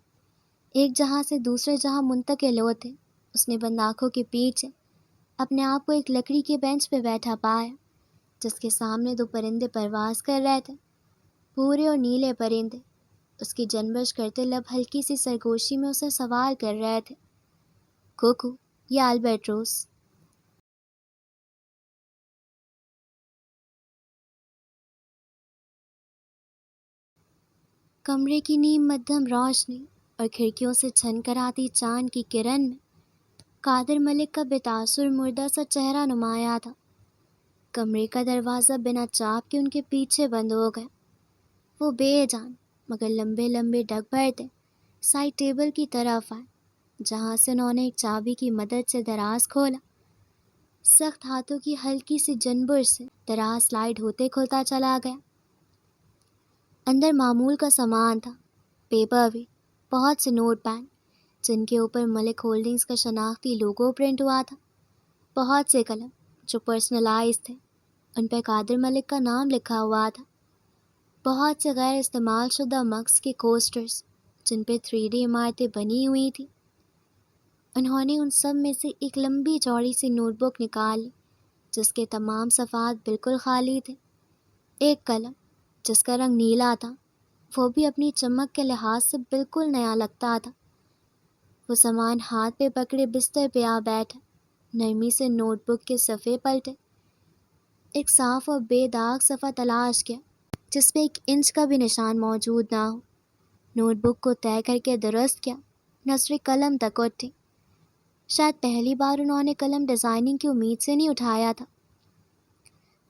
ایک جہاں سے دوسرے جہاں منتقل ہوتے اس نے بند آنکھوں کے پیچھے اپنے آپ کو ایک لکڑی کے بینچ پہ بیٹھا پایا، جس کے سامنے 2 پرندے پرواز کر رہے تھے، بھورے اور نیلے پرندے۔ اس کی جنبش کرتے لب ہلکی سی سرگوشی میں اسے سوال کر رہے تھے، کوکو یا البرٹروس۔ کمرے کی نیم مدھم روشنی اور کھڑکیوں سے چھن کر آتی چاند کی کرن میں قادر ملک کا بے تاثر مردہ سا چہرہ نمایاں تھا۔ کمرے کا دروازہ بنا چاپ کے ان کے پیچھے بند ہو گیا۔ وہ بے جان مگر لمبے لمبے ڈگ بھرتے سائڈ ٹیبل کی طرف آئے، جہاں سے انہوں نے ایک چابی کی مدد سے دراز کھولا۔ سخت ہاتھوں کی ہلکی سی جنبش سے دراز سلائڈ ہوتے کھلتا چلا گیا۔ اندر معمول کا سامان تھا، پیپر ویٹ، بہت سے نوٹ پین جن کے اوپر ملک ہولڈنگز کا شناختی لوگو پرنٹ ہوا تھا، بہت سے قلم جو پرسنلائز تھے، ان پہ قادر ملک کا نام لکھا ہوا تھا، بہت سے غیر استعمال شدہ مگز کے کوسٹرز جن پہ 3D عمارتیں بنی ہوئی تھیں۔ انہوں نے ان سب میں سے ایک لمبی چوڑی سی نوٹ بک نکال لی جس کے تمام صفحات بالکل خالی تھے۔ ایک قلم جس کا رنگ نیلا تھا، وہ بھی اپنی چمک کے لحاظ سے بالکل نیا لگتا تھا۔ وہ سامان ہاتھ پہ پکڑے بستر پہ آ بیٹھا، نرمی سے نوٹ بک کے صفحے پلٹے، ایک صاف اور بے داغ صفحہ تلاش کیا جس پہ 1 انچ کا بھی نشان موجود نہ ہو، نوٹ بک کو طے کر کے درست کیا، نظر قلم تک اٹھی۔ شاید پہلی بار انہوں نے قلم ڈیزائننگ کی امید سے نہیں اٹھایا تھا۔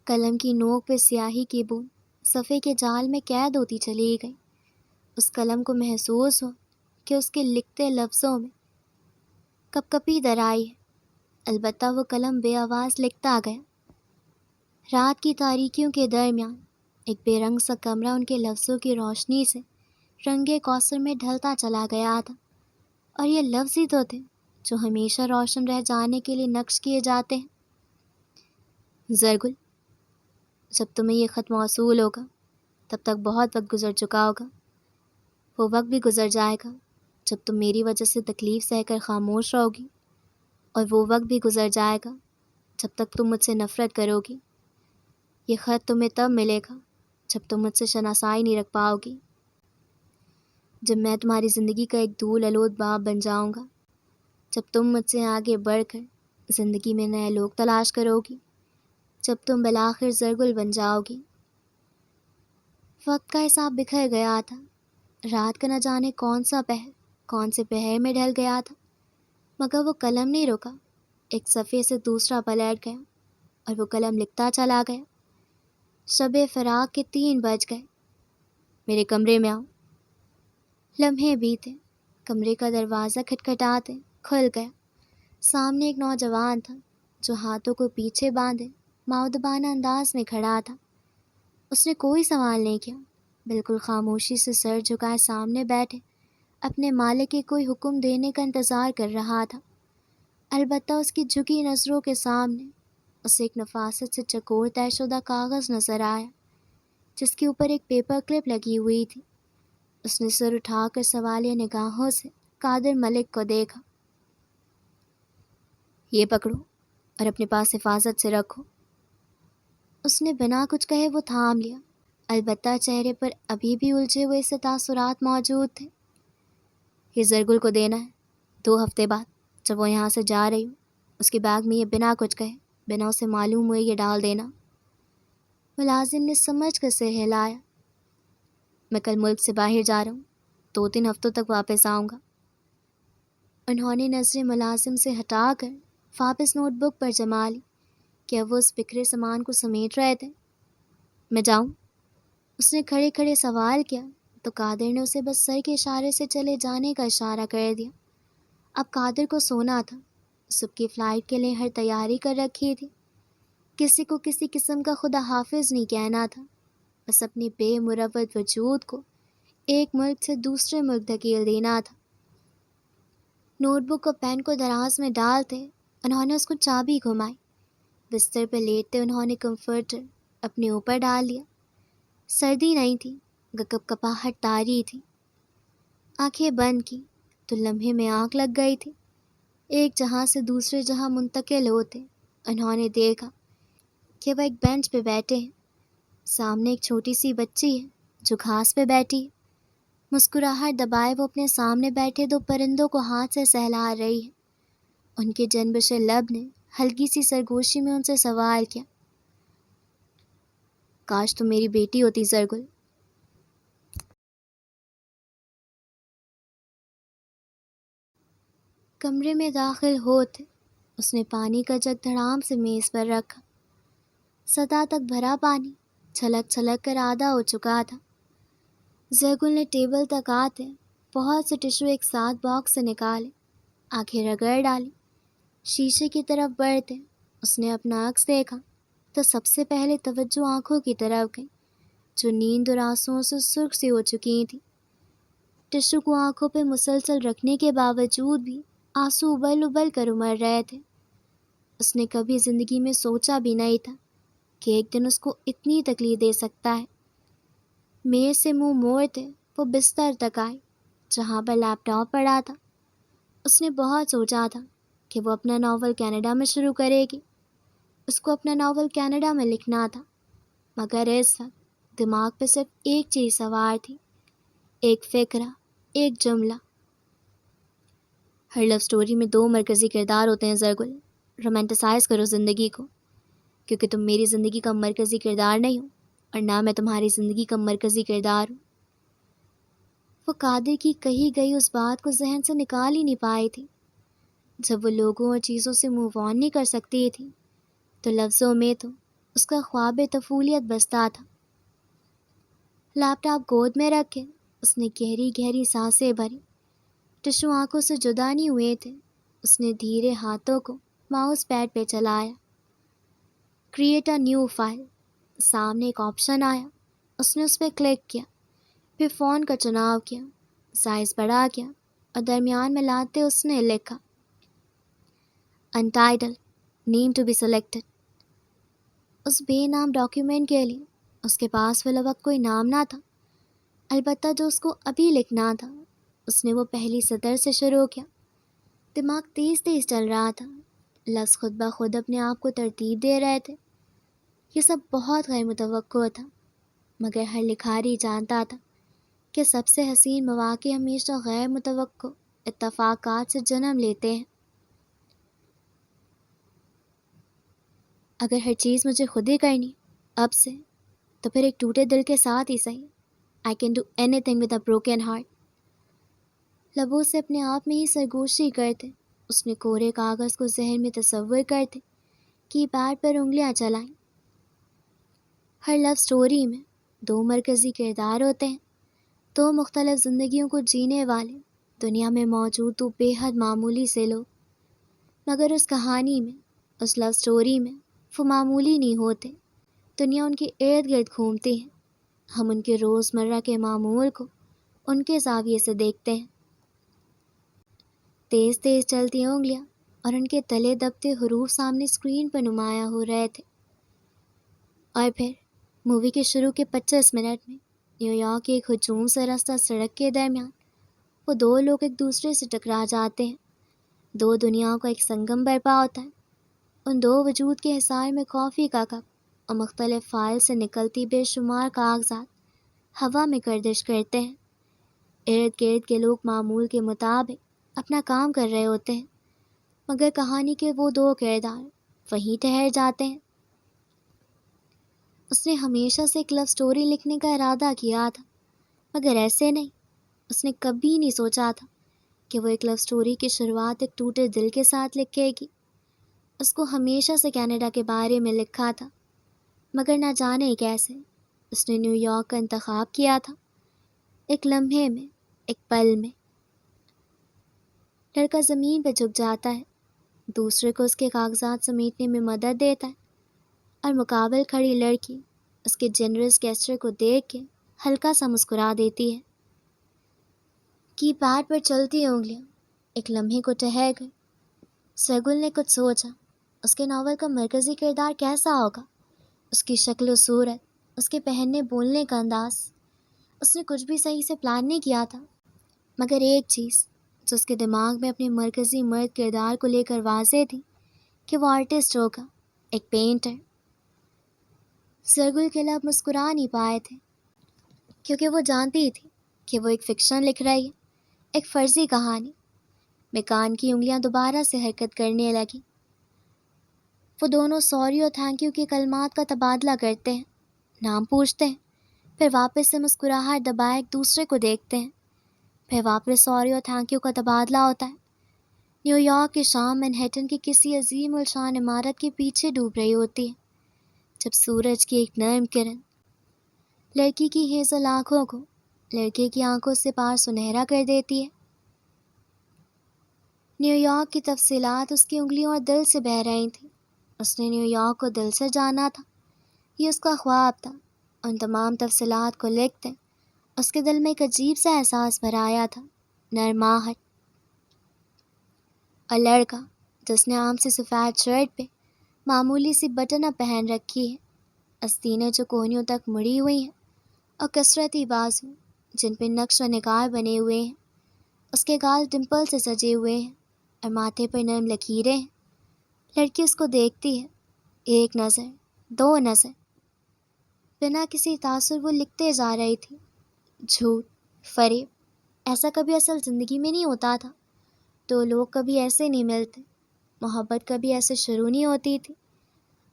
قلم کی نوک پہ سیاہی کی بوند صفحے کے جال میں قید ہوتی چلی گئی۔ اس قلم کو محسوس ہوا کہ اس کے لکھتے لفظوں میں کپ کپی در آئی ہے، البتہ وہ قلم بے آواز لکھتا گیا۔ رات کی تاریکیوں کے درمیان ایک بے رنگ سا کمرہ ان کے لفظوں کی روشنی سے رنگے کوثر میں ڈھلتا چلا گیا تھا، اور یہ لفظ ہی تو تھے جو ہمیشہ روشن رہ جانے کے لیے نقش کیے جاتے ہیں۔ زرگل، جب تمہیں یہ خط موصول ہوگا تب تک بہت وقت گزر چکا ہوگا، وہ وقت بھی گزر جائے گا جب تم میری وجہ سے تکلیف سہ کر خاموش رہو گی، اور وہ وقت بھی گزر جائے گا جب تک تم مجھ سے نفرت کرو گی۔ یہ خط تمہیں تب ملے گا جب تم مجھ سے شناسائی نہیں رکھ پاؤ گی، جب میں تمہاری زندگی کا ایک دھول آلود باب بن جاؤں گا، جب تم مجھ سے آگے بڑھ کر زندگی میں نئے لوگ تلاش کرو گی، جب تم بالآخر زرگل بن جاؤ گی۔ وقت کا حساب بکھر گیا تھا، رات کا نہ جانے کون سا پہر کون سے پہر میں ڈھل گیا تھا، مگر وہ قلم نہیں رکا، ایک صفحے سے دوسرا پلٹ گیا اور وہ قلم لکھتا چلا گیا۔ شب فراق کے 3 بج گئے، میرے کمرے میں آؤ۔ لمحے بیتے، کمرے کا دروازہ کھٹکھٹاتے کھل گیا۔ سامنے ایک نوجوان تھا جو ہاتھوں کو پیچھے باندھے مؤدبانہ انداز میں کھڑا تھا۔ اس نے کوئی سوال نہیں کیا، بالکل خاموشی سے سر جھکائے سامنے بیٹھے اپنے مالک کے کوئی حکم دینے کا انتظار کر رہا تھا۔ البتہ اس کی جھکی نظروں کے سامنے اسے ایک نفاست سے چکور طے شدہ کاغذ نظر آیا جس کے اوپر ایک پیپر کلپ لگی ہوئی تھی۔ اس نے سر اٹھا کر سوالیہ نگاہوں سے قادر ملک کو دیکھا۔ یہ پکڑو اور اپنے پاس حفاظت سے رکھو۔ اس نے بنا کچھ کہے وہ تھام لیا، البتہ چہرے پر ابھی بھی الجھے ہوئے سے تاثرات موجود تھے۔ یہ زرگل کو دینا ہے، 2 ہفتے بعد جب وہ یہاں سے جا رہی ہوں، اس کے بیگ میں یہ بنا کچھ کہے، بنا اسے معلوم ہوئے یہ ڈال دینا۔ ملازم نے سمجھ کر سر ہلایا۔ میں کل ملک سے باہر جا رہا ہوں، 2-3 ہفتوں تک واپس آؤں گا۔ انہوں نے نظریں ملازم سے ہٹا کر واپس نوٹ بک پر جما لی کہ اب وہ اس بکھرے سامان کو سمیٹ رہے تھے۔ میں جاؤں؟ اس نے کھڑے کھڑے سوال کیا تو قادر نے اسے بس سر کے اشارے سے چلے جانے کا اشارہ کر دیا۔ اب قادر کو سونا تھا، صبح کی فلائٹ کے لیے ہر تیاری کر رکھی تھی۔ کسی کو کسی قسم کا خدا حافظ نہیں کہنا تھا، بس اپنے بے مروت وجود کو ایک ملک سے دوسرے ملک دھکیل دینا تھا۔ نوٹ بک اور پین کو دراز میں ڈالتے انہوں نے اس کو چابی گھمائی۔ بستر پہ لیٹتے انہوں نے کمفرٹر اپنے اوپر ڈال لیا۔ سردی نہیں تھی، گپ کپاہٹ طاری تھی۔ آنکھیں بند کی تو لمحے میں آنکھ لگ گئی تھی۔ ایک جہاں سے دوسرے جہاں منتقل ہوتے انہوں نے دیکھا کہ وہ ایک بینچ پہ بیٹھے ہیں۔ سامنے ایک چھوٹی سی بچی ہے جو گھاس پہ بیٹھی ہے۔ مسکراہٹ دبائے وہ اپنے سامنے بیٹھے 2 پرندوں کو ہاتھ سے سہلا رہی ہے۔ ان کے جنبش لب نے ہلکی سی سرگوشی میں ان سے سوال کیا، کاش تم میری بیٹی ہوتی زرگل۔ کمرے میں داخل ہوتے اس نے پانی کا جگ دھڑام سے میز پر رکھا۔ سطح تک بھرا پانی چھلک چھلک کر آدھا ہو چکا تھا۔ زرگل نے ٹیبل تک آتے بہت سے ٹشو ایک ساتھ باکس سے نکالے، آنکھیں رگڑ ڈالی۔ شیشے کی طرف بڑھتے اس نے اپنا عکس دیکھا تو سب سے پہلے توجہ آنکھوں کی طرف گئی جو نیند اور آنسوؤں سے سرخ سی ہو چکی تھی۔ ٹشو کو آنکھوں پہ مسلسل رکھنے کے باوجود بھی آنسو ابل ابل کر امڑ رہے تھے۔ اس نے کبھی زندگی میں سوچا بھی نہیں تھا کہ ایک دن اس کو اتنی تکلیف دے سکتا ہے۔ میز سے منہ موڑتے وہ بستر تک آئی جہاں پر لیپ ٹاپ پڑا تھا۔ اس نے بہت سوچا تھا کہ وہ اپنا ناول کینیڈا میں شروع کرے گی۔ اس کو اپنا ناول کینیڈا میں لکھنا تھا، مگر اس وقت دماغ پہ صرف ایک چیز سوار تھی، ایک فکرہ، ایک جملہ۔ ہر لو سٹوری میں 2 مرکزی کردار ہوتے ہیں زرگل، رومانٹیسائز کرو زندگی کو، کیونکہ تم میری زندگی کا مرکزی کردار نہیں ہو اور نہ میں تمہاری زندگی کا مرکزی کردار ہوں۔ وہ قادر کی کہی گئی اس بات کو ذہن سے نکال ہی نہیں پائی تھی۔ جب وہ لوگوں اور چیزوں سے موو آن نہیں کر سکتی تھی تو لفظوں میں تو اس کا خواب طفولیت بستا تھا۔ لیپ ٹاپ گود میں رکھے اس نے گہری گہری سانسیں بھری۔ ٹشو آنکھوں سے جدا نہیں ہوئے تھے۔ اس نے دھیرے ہاتھوں کو ماؤس پیڈ پہ چلایا۔ کریٹ اے نیو فائل، سامنے ایک آپشن آیا۔ اس نے اس پہ کلک کیا، پھر فون کا چناؤ کیا، سائز بڑا کیا اور درمیان میں لاتے اس نے لکھا untitled, name to be selected. اس بے نام ڈاکیومنٹ کے لیے اس کے پاس فی الوقت کوئی نام نہ تھا، البتہ جو اس کو ابھی لکھنا تھا اس نے وہ پہلی سطر سے شروع کیا۔ دماغ تیز تیز چل رہا تھا، لفظ خود بخود اپنے آپ کو ترتیب دے رہے تھے۔ یہ سب بہت غیر متوقع تھا، مگر ہر لکھاری جانتا تھا کہ سب سے حسین مواقع ہمیشہ غیر متوقع اتفاقات سے جنم لیتے ہیں۔ اگر ہر چیز مجھے خود ہی کرنی اب سے، تو پھر ایک ٹوٹے دل کے ساتھ ہی صحیح، I can do anything with a broken heart۔ لبوں سے اپنے آپ میں ہی سرگوشی کرتے اس نے کورے کاغذ کو ذہن میں تصور کرتے کی پیڈ پر انگلیاں چلائیں۔ ہر لو سٹوری میں 2 مرکزی کردار ہوتے ہیں، 2 مختلف زندگیوں کو جینے والے دنیا میں موجود 2 بے حد معمولی سے لوگ، مگر اس کہانی میں، اس لو سٹوری میں وہ معمولی نہیں ہوتے۔ دنیا ان کے ارد گرد گھومتی ہے، ہم ان کے روزمرہ کے معمول کو ان کے زاویے سے دیکھتے ہیں۔ تیز تیز چلتی انگلیاں اور ان کے تلے دبتے حروف سامنے اسکرین پر نمایاں ہو رہے تھے۔ اور پھر مووی کے شروع کے 25 منٹ میں نیو یارک کی ایک ہجوم سے رستہ سڑک کے درمیان وہ 2 لوگ ایک دوسرے سے ٹکرا جاتے ہیں۔ 2 دنیاؤں کا ایک سنگم برپا ہوتا ہے۔ ان دو وجود کے حصار میں کافی کا کپ اور مختلف فائل سے نکلتی بے شمار کاغذات ہوا میں گردش کرتے ہیں۔ ارد گرد کے لوگ معمول کے مطابق اپنا کام کر رہے ہوتے ہیں، مگر کہانی کے وہ دو کردار وہیں ٹھہر جاتے ہیں۔ اس نے ہمیشہ سے ایک لو سٹوری لکھنے کا ارادہ کیا تھا، مگر ایسے نہیں۔ اس نے کبھی نہیں سوچا تھا کہ وہ ایک لو سٹوری کی شروعات ایک ٹوٹے دل کے ساتھ لکھے گی۔ اس کو ہمیشہ سے کینیڈا کے بارے میں لکھا تھا، مگر نہ جانے کیسے اس نے نیو یارک کا انتخاب کیا تھا۔ ایک لمحے میں، ایک پل میں لڑکا زمین پہ جھک جاتا ہے، دوسرے کو اس کے کاغذات سمیٹنے میں مدد دیتا ہے، اور مقابل کھڑی لڑکی اس کے جنرس گیسچر کو دیکھ کے ہلکا سا مسکرا دیتی ہے۔ کی پیڈ پر چلتی انگلیاں ایک لمحے کو ٹھہر گئی۔ سرگل نے کچھ سوچا، اس کے ناول کا مرکزی کردار کیسا ہوگا؟ اس کی شکل و صورت، اس کے پہننے بولنے کا انداز۔ اس نے کچھ بھی صحیح سے پلان نہیں کیا تھا، مگر ایک چیز جو اس کے دماغ میں اپنے مرکزی مرد کردار کو لے کر واضح تھی کہ وہ آرٹسٹ ہوگا، ایک پینٹر۔ سرگل کے لب مسکرا نہیں پائے تھے، کیونکہ وہ جانتی تھی کہ وہ ایک فکشن لکھ رہی ہے، ایک فرضی کہانی۔ میکان کی انگلیاں دوبارہ سے حرکت کرنے لگیں۔ وہ دونوں سوری اور تھینک یو کے کلمات کا تبادلہ کرتے ہیں، نام پوچھتے ہیں، پھر واپس سے مسکراہٹ دبائے ایک دوسرے کو دیکھتے ہیں، پھر واپس سوری اور تھینک یو کا تبادلہ ہوتا ہے۔ نیو یارک کی شام مینہٹن کی کسی عظیم الشان عمارت کے پیچھے ڈوب رہی ہوتی ہے، جب سورج کی ایک نرم کرن لڑکی کی ہیزل آنکھوں کو لڑکے کی آنکھوں سے پار سنہرا کر دیتی ہے۔ نیو یارک کی تفصیلات اس کی انگلیوں اور دل سے بہہ رہی تھیں۔ اس نے نیو یارک کو دل سے جانا تھا، یہ اس کا خواب تھا۔ ان تمام تفصیلات کو لکھتے اس کے دل میں ایک عجیب سا احساس بھرایا تھا، نرماہٹ۔ اور لڑکا جس نے عام سی سفید شرٹ پہ معمولی سی بٹن اپ پہن رکھی ہے، آستینیں جو کوہنیوں تک مڑی ہوئی ہیں، اور کثرتی بازو جن پہ نقش و نگار بنے ہوئے ہیں۔ اس کے گال ڈمپل سے سجے ہوئے ہیں اور ماتھے پر نرم لکیریں ہیں۔ لڑکی اس کو دیکھتی ہے، ایک نظر، دو نظر، بنا کسی تاثر وہ لکھتے جا رہی تھی۔ جھوٹ، فریب، ایسا کبھی اصل زندگی میں نہیں ہوتا تھا، تو لوگ کبھی ایسے نہیں ملتے، محبت کبھی ایسے شروع نہیں ہوتی تھی۔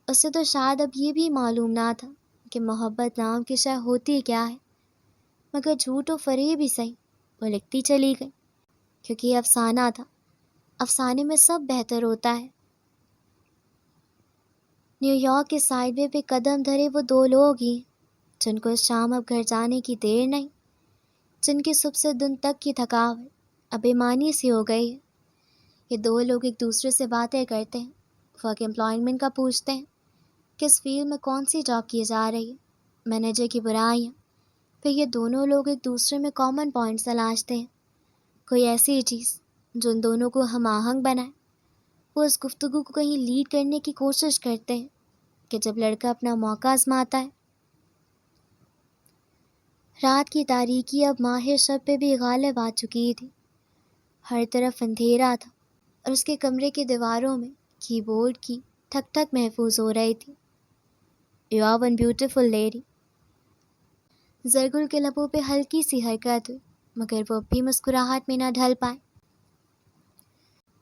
اس سے تو شاید اب یہ بھی معلوم نہ تھا کہ محبت نام کی شے ہوتی کیا ہے، مگر جھوٹ و فریب ہی صحیح، وہ لکھتی چلی گئی، کیونکہ یہ افسانہ تھا، افسانے میں سب بہتر ہوتا ہے۔ نیو یارک کے سائڈ وے پہ قدم دھرے وہ دو لوگ ہی جن کو اس شام اب گھر جانے کی دیر نہیں، جن کی صبح سے دن تک کی تھکاوٹ اب بیمانی سی ہو گئی ہے۔ یہ دو لوگ ایک دوسرے سے باتیں کرتے ہیں، ورک امپلائمنٹ کا پوچھتے ہیں، کس فیلڈ میں کون سی جاب کی جا رہی ہے، مینیجر کی برائیاں۔ پھر یہ دونوں لوگ ایک دوسرے میں کامن پوائنٹس تلاشتے ہیں، کوئی ایسی چیز جو ان دونوں کو ہم آہنگ بنائے۔ وہ اس گفتگو کو کہیں لیڈ کرنے کی کوشش کرتے ہیں کہ جب لڑکا اپنا موقع آزماتا ہے۔ رات کی تاریکی اب ماہر شب پہ بھی غالب آ چکی تھی، ہر طرف اندھیرا تھا، اور اس کے کمرے کی دیواروں میں کی بورڈ کی ٹھک ٹھک محفوظ ہو رہی تھی۔ "You are one beautiful lady." زرگل کے لبوں پہ ہلکی سی حرکت ہوئی، مگر وہ اب بھی مسکراہٹ میں نہ ڈھل پائے۔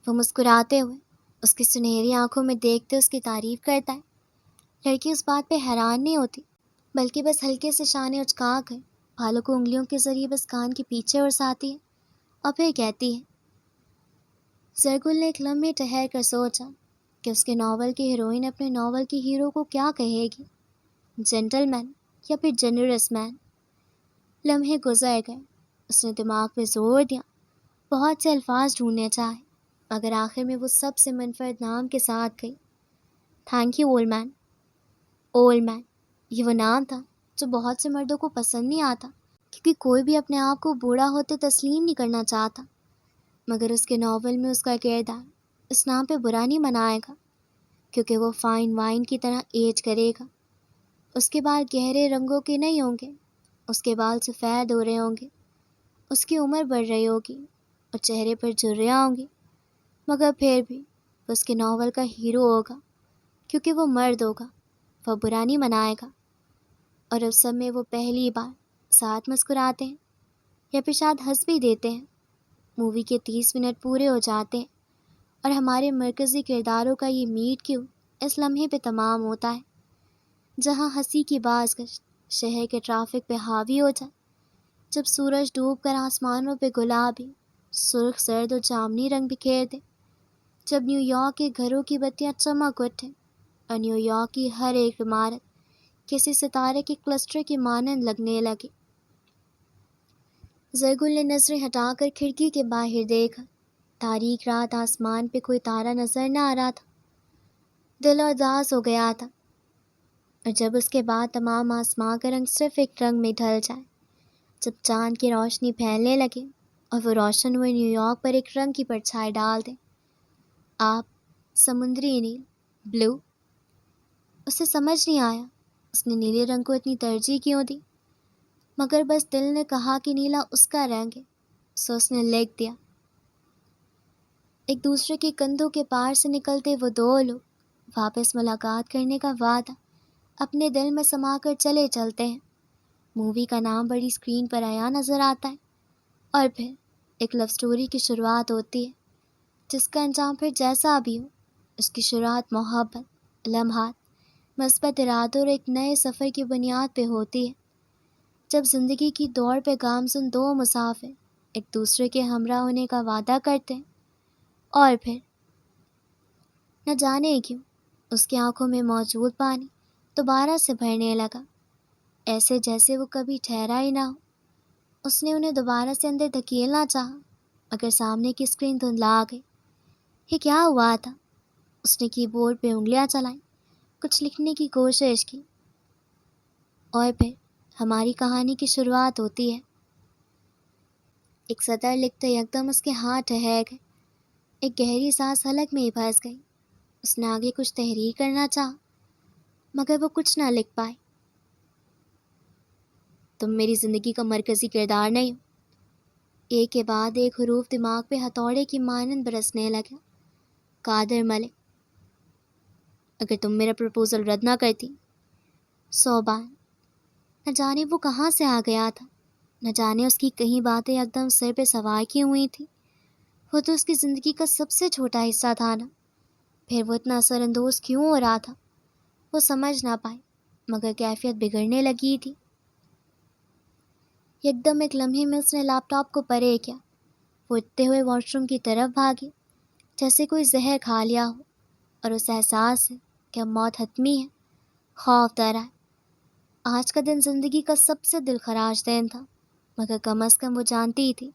وہ مسکراتے ہوئے اس کی سنہری آنکھوں میں دیکھتے اس کی تعریف کرتا ہے۔ لڑکی اس بات پہ حیران نہیں ہوتی، بلکہ بس ہلکے سے شانے اچکا کر بالوں کو انگلیوں کے ذریعے بس کان کے پیچھے اڑساتی ہے، اور پھر کہتی ہے۔ زرگل نے ایک لمحے ٹھہر کر سوچا کہ اس کے ناول کی ہیروئن اپنے ناول کی ہیرو کو کیا کہے گی، جینٹل مین یا پھر جنرس مین۔ لمحے گزر گئے، اس نے دماغ پہ زور دیا، بہت سے الفاظ ڈھونڈنے چاہے، مگر آخر میں وہ سب سے منفرد نام کے ساتھ گئی، thank you old man. Old man, یہ وہ نام تھا جو بہت سے مردوں کو پسند نہیں آتا، کیونکہ کوئی بھی اپنے آپ کو بوڑھا ہوتے تسلیم نہیں کرنا چاہتا، مگر اس کے ناول میں اس کا کردار اس نام پہ برا نہیں منائے گا، کیونکہ وہ فائن وائن کی طرح ایج کرے گا۔ اس کے بال گہرے رنگوں کے نہیں ہوں گے، اس کے بال سفید ہو رہے ہوں گے، اس کی عمر بڑھ رہی ہوگی اور چہرے پر جھریاں ہوں گی، مگر پھر بھی وہ اس کے ناول کا ہیرو ہوگا، کیونکہ وہ مرد ہوگا، وہ برا نہیں منائے گا۔ اور اس سب میں وہ پہلی بار ساتھ مسکراتے ہیں، یا پھر شاید ہنس بھی دیتے ہیں۔ مووی کے 30 منٹ پورے ہو جاتے ہیں اور ہمارے مرکزی کرداروں کا یہ میٹ کیوں اس لمحے پہ تمام ہوتا ہے، جہاں ہنسی کی باز گشت شہر کے ٹرافک پہ حاوی ہو جائے، جب سورج ڈوب کر آسمانوں پہ گلابی، سرخ، زرد اور جامنی رنگ بکھیر دے، جب نیو یارک کے گھروں کی بتیاں چمک اٹھیں اور نیو یارک کی ہر ایک عمارت کسی ستارے کے کلسٹر کی مانند لگنے لگے۔ زرگل نے نظریں ہٹا کر کھڑکی کے باہر دیکھا۔ تاریک رات، آسمان پہ کوئی تارا نظر نہ آ رہا تھا۔ دل اداس ہو گیا تھا، اور جب اس کے بعد تمام آسمان کا رنگ صرف ایک رنگ میں ڈھل جائے، جب چاند کی روشنی پھیلنے لگے اور وہ روشن ہوئے نیو یارک پر ایک رنگ کی پرچھائی ڈال دے، آپ، سمندری نیل، بلو۔ اسے سمجھ نہیں آیا اس نے نیلے رنگ کو اتنی ترجیح کیوں دی، مگر بس دل نے کہا کہ نیلا اس کا رنگ ہے، سو اس نے لکھ دیا۔ ایک دوسرے کے کندھوں کے پار سے نکلتے وہ دو لوگ واپس ملاقات کرنے کا وعدہ اپنے دل میں سما کر چلے چلتے ہیں۔ مووی کا نام بڑی اسکرین پر آیا نظر آتا ہے، اور پھر ایک لو سٹوری کی شروعات ہوتی ہے، جس کا انجام پھر جیسا بھی ہو، اس کی شروعات محبت، لمحات، مثبت ارادوں اور ایک نئے سفر کی بنیاد پہ ہوتی ہے۔ جب زندگی کی دوڑ پہ گامزن دو مسافر ایک دوسرے کے ہمراہ ہونے کا وعدہ کرتے ہیں، اور پھر نہ جانے کیوں اس کی آنکھوں میں موجود پانی دوبارہ سے بھرنے لگا، ایسے جیسے وہ کبھی ٹھہرا ہی نہ ہو۔ اس نے انہیں دوبارہ سے اندر دھکیلنا چاہا، مگر سامنے کی اسکرین دھندلا گئی۔ یہ کیا ہوا تھا؟ اس نے کی بورڈ پہ انگلیاں چلائیں، کچھ لکھنے کی کوشش کی، اور پھر ہماری کہانی کی شروعات ہوتی ہے۔ ایک سطر لکھتے یکدم اس کے ہاتھ ٹھہر گئے، ایک گہری سانس حلق میں ہی پھنس گئی۔ اس نے آگے کچھ تحریر کرنا چاہا، مگر وہ کچھ نہ لکھ پائے۔ تم میری زندگی کا مرکزی کردار نہیں ہو۔ ایک کے بعد ایک حروف دماغ پہ ہتھوڑے کی مانند برسنے لگا۔ قادر ملک، اگر تم میرا پرپوزل رد نہ کرتی۔ صوبان، نہ جانے وہ کہاں سے آ گیا تھا، نہ جانے اس کی کہیں باتیں یکدم سر پہ سوار کی ہوئی تھی۔ وہ تو اس کی زندگی کا سب سے چھوٹا حصہ تھا نا، پھر وہ اتنا اثر اندوز کیوں ہو رہا تھا؟ وہ سمجھ نہ پائے، مگر کیفیت بگڑنے لگی تھی۔ یکدم ایک لمحے میں اس نے لیپ ٹاپ کو پرے کیا۔ وہ اٹھتے ہوئے واش روم کی طرف بھاگی، جیسے کوئی زہر کھا لیا ہو، اور اس احساس سے کہ اب موت حتمی ہے، خوف ڈر آئے۔ آج کا دن زندگی کا سب سے دلخراش دن تھا، مگر کم از کم وہ جانتی تھی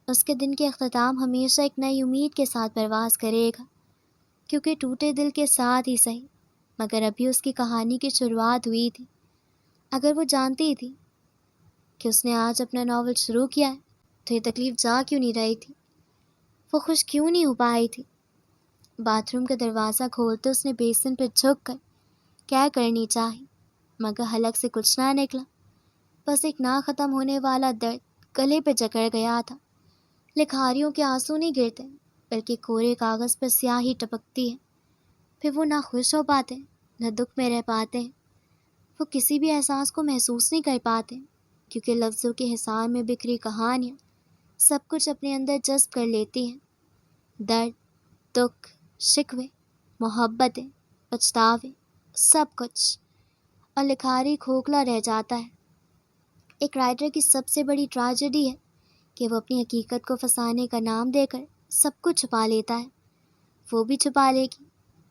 اس کے دن کے اختتام ہمیشہ ایک نئی امید کے ساتھ پرواز کرے گا، کیونکہ ٹوٹے دل کے ساتھ ہی صحیح، مگر ابھی اس کی کہانی کی شروعات ہوئی تھی۔ اگر وہ جانتی تھی کہ اس نے آج اپنا ناول شروع کیا ہے، تو یہ تکلیف جا کیوں نہیں رہی تھی، وہ خوش کیوں نہیں ہو پائی تھی۔ باتھ روم کا دروازہ کھولتے اس نے بیسن پہ جھک کر کیا کرنی چاہی، مگر حلق سے کچھ نہ نکلا، بس ایک نہ ختم ہونے والا درد گلے پہ جکڑ گیا تھا۔ لکھاریوں کے آنسو نہیں گرتے، بلکہ کورے کاغذ پر سیاہی ٹپکتی ہے۔ پھر وہ نہ خوش ہو پاتے، نہ دکھ میں رہ پاتے ہیں۔ وہ کسی بھی احساس کو محسوس نہیں کر پاتے، کیونکہ لفظوں کے حصار میں بکھری کہانیاں سب کچھ اپنے اندر جذب کر لیتی ہیں۔ درد، دکھ، شکوے، محبتیں، پچھتاوے، سب کچھ، اور لکھاری کھوکھلا رہ جاتا ہے۔ ایک رائٹر کی سب سے بڑی ٹریجڈی ہے کہ وہ اپنی حقیقت کو فسانے کا نام دے کر سب کچھ چھپا لیتا ہے۔ وہ بھی چھپا لے گی،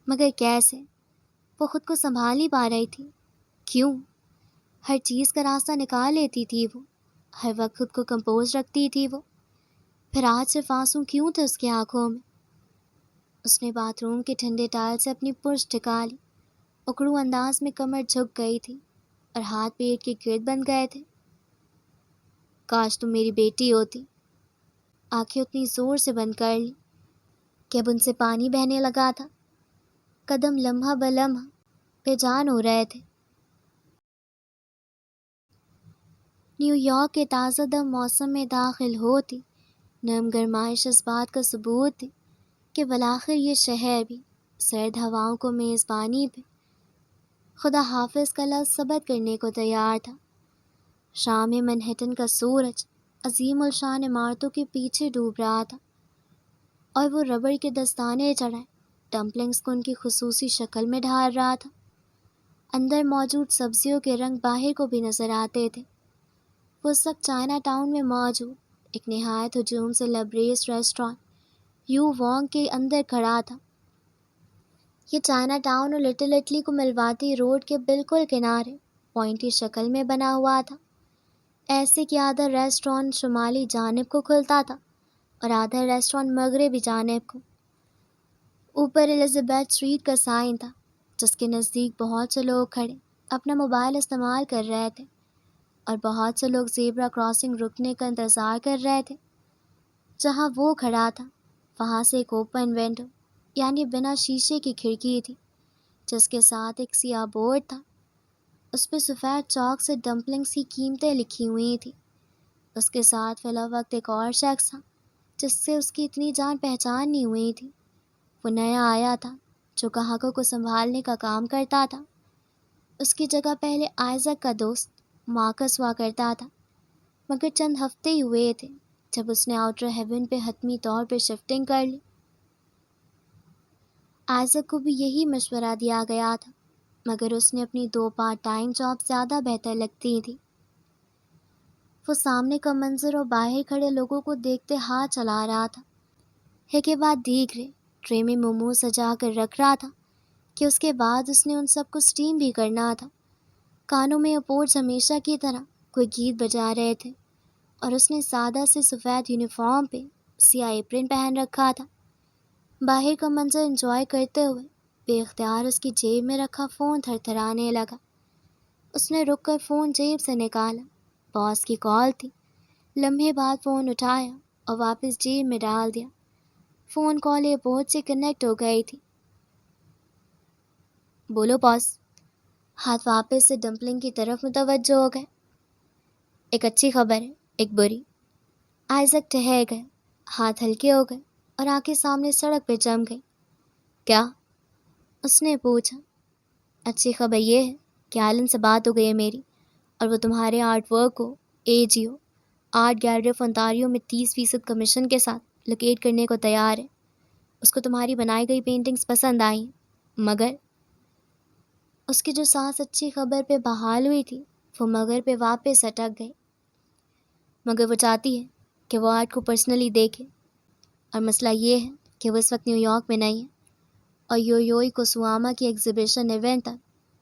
مگر کیسے؟ وہ خود کو سنبھال نہیں پا رہی تھی۔ کیوں؟ ہر چیز کا راستہ نکال لیتی تھی وہ، ہر وقت خود کو کمپوز رکھتی تھی وہ، پھر آج صرف آنسو کیوں تھے اس کی آنکھوں میں؟ اس نے باتھ روم کے ٹھنڈے ٹائل سے اپنی پشت ٹکا لی، اکڑوں انداز میں کمر جھک گئی تھی اور ہاتھ پیٹ کے گرد بند گئے تھے۔ کاش تم میری بیٹی ہوتی۔ آنکھیں اتنی زور سے بند کر لی کہ اب ان سے پانی بہنے لگا تھا۔ قدم لمحہ بلمحہ بے جان ہو رہے تھے۔ نیو یارک کے تازہ دم موسم میں داخل ہوتی نرم گرمائش اس بات کا ثبوت تھی کہ بالآخر یہ شہر بھی سرد ہواؤں کو میزبانی پہ خدا حافظ کا لفظ ثبت کرنے کو تیار تھا۔ شام منہٹن کا سورج عظیم الشان عمارتوں کے پیچھے ڈوب رہا تھا اور وہ ربڑ کے دستانے چڑھائے ڈمپلنگز کو ان کی خصوصی شکل میں ڈھال رہا تھا۔ اندر موجود سبزیوں کے رنگ باہر کو بھی نظر آتے تھے۔ وہ اس وقت چائنا ٹاؤن میں موجود ایک نہایت ہجوم سے لبریز ریسٹورانٹ یو وانگ کے اندر کھڑا تھا۔ یہ چائنا ٹاؤن اور لٹل اٹلی کو ملواتی روڈ کے بالکل کنارے پوائنٹی شکل میں بنا ہوا تھا، ایسے کہ آدھا ریسٹورانٹ شمالی جانب کو کھلتا تھا اور آدھا ریسٹورانٹ مغربی جانب کو۔ اوپر الزبیتھ اسٹریٹ کا سائن تھا جس کے نزدیک بہت سے لوگ کھڑے اپنا موبائل استعمال کر رہے تھے اور بہت سے لوگ زیبرا کراسنگ رکنے کا انتظار کر رہے تھے۔ جہاں وہ کھڑا تھا وہاں سے ایک اوپن ونڈو یعنی بنا شیشے کی کھڑکی تھی جس کے ساتھ ایک سیاہ بورڈ تھا۔ اس پہ سفید چاک سے ڈمپلنگز کی قیمتیں لکھی ہوئی تھی۔ اس کے ساتھ فی الوقت وقت ایک اور شخص تھا جس سے اس کی اتنی جان پہچان نہیں ہوئی تھی۔ وہ نیا آیا تھا جو گاہکوں کو سنبھالنے کا کام کرتا تھا۔ اس کی جگہ پہلے آئزک کا دوست مارکس ہوا کرتا تھا، مگر چند ہفتے ہی ہوئے تھے جب اس نے آؤٹر ہیون پہ حتمی طور پہ شفٹنگ کر لی۔ آئزک کو بھی یہی مشورہ دیا گیا تھا، مگر اس نے اپنی 2 پارٹ ٹائم جاب زیادہ بہتر لگتی تھی۔ وہ سامنے کا منظر اور باہر کھڑے لوگوں کو دیکھتے ہاتھ چلا رہا تھا، ہے کے بعد دیگرے ٹرے میں مومو سجا کر رکھ رہا تھا کہ اس کے بعد اس نے ان سب کو سٹیم بھی کرنا تھا۔ کانوں میں ایئرپورٹس ہمیشہ کی طرح کوئی گیت بجا رہے تھے اور اس نے سادہ سے سفید یونیفارم پہ سیاہ ایپرن پہن رکھا تھا۔ باہر کا منظر انجوائے کرتے ہوئے بے اختیار اس کی جیب میں رکھا فون تھر تھرانے لگا۔ اس نے رک کر فون جیب سے نکالا، باس کی کال تھی۔ لمحے بعد فون اٹھایا اور واپس جیب میں ڈال دیا۔ فون کال ایئرپورٹ سے کنیکٹ ہو گئی تھی۔ بولو باس۔ ہاتھ واپس سے ڈمپلنگ کی طرف متوجہ ہو گئے۔ ایک اچھی خبر ہے، ایک بری۔ آئزک ٹھہر گئے، ہاتھ ہلکے ہو گئے اور آنکھیں سامنے سڑک پہ جم گئی۔ کیا؟ اس نے پوچھا۔ اچھی خبر یہ ہے کہ ایلن سے بات ہو گئی ہے میری، اور وہ تمہارے آرٹ ورک کو AGO آرٹ گیلری آف انتاریو میں 30% کمیشن کے ساتھ لوکیٹ کرنے کو تیار ہے۔ اس کو تمہاری بنائی گئی پینٹنگز پسند آئیں، مگر اس کی جو سانس اچھی خبر پہ بحال ہوئی تھی وہ مگر پہ واپس اٹک گئی۔ مگر وہ چاہتی ہے کہ وہ آرٹ کو پرسنلی دیکھے، اور مسئلہ یہ ہے کہ وہ اس وقت نیو یارک میں نہیں ہے، اور یویوئی کوسواما کی ایگزیبیشن ایونٹ تک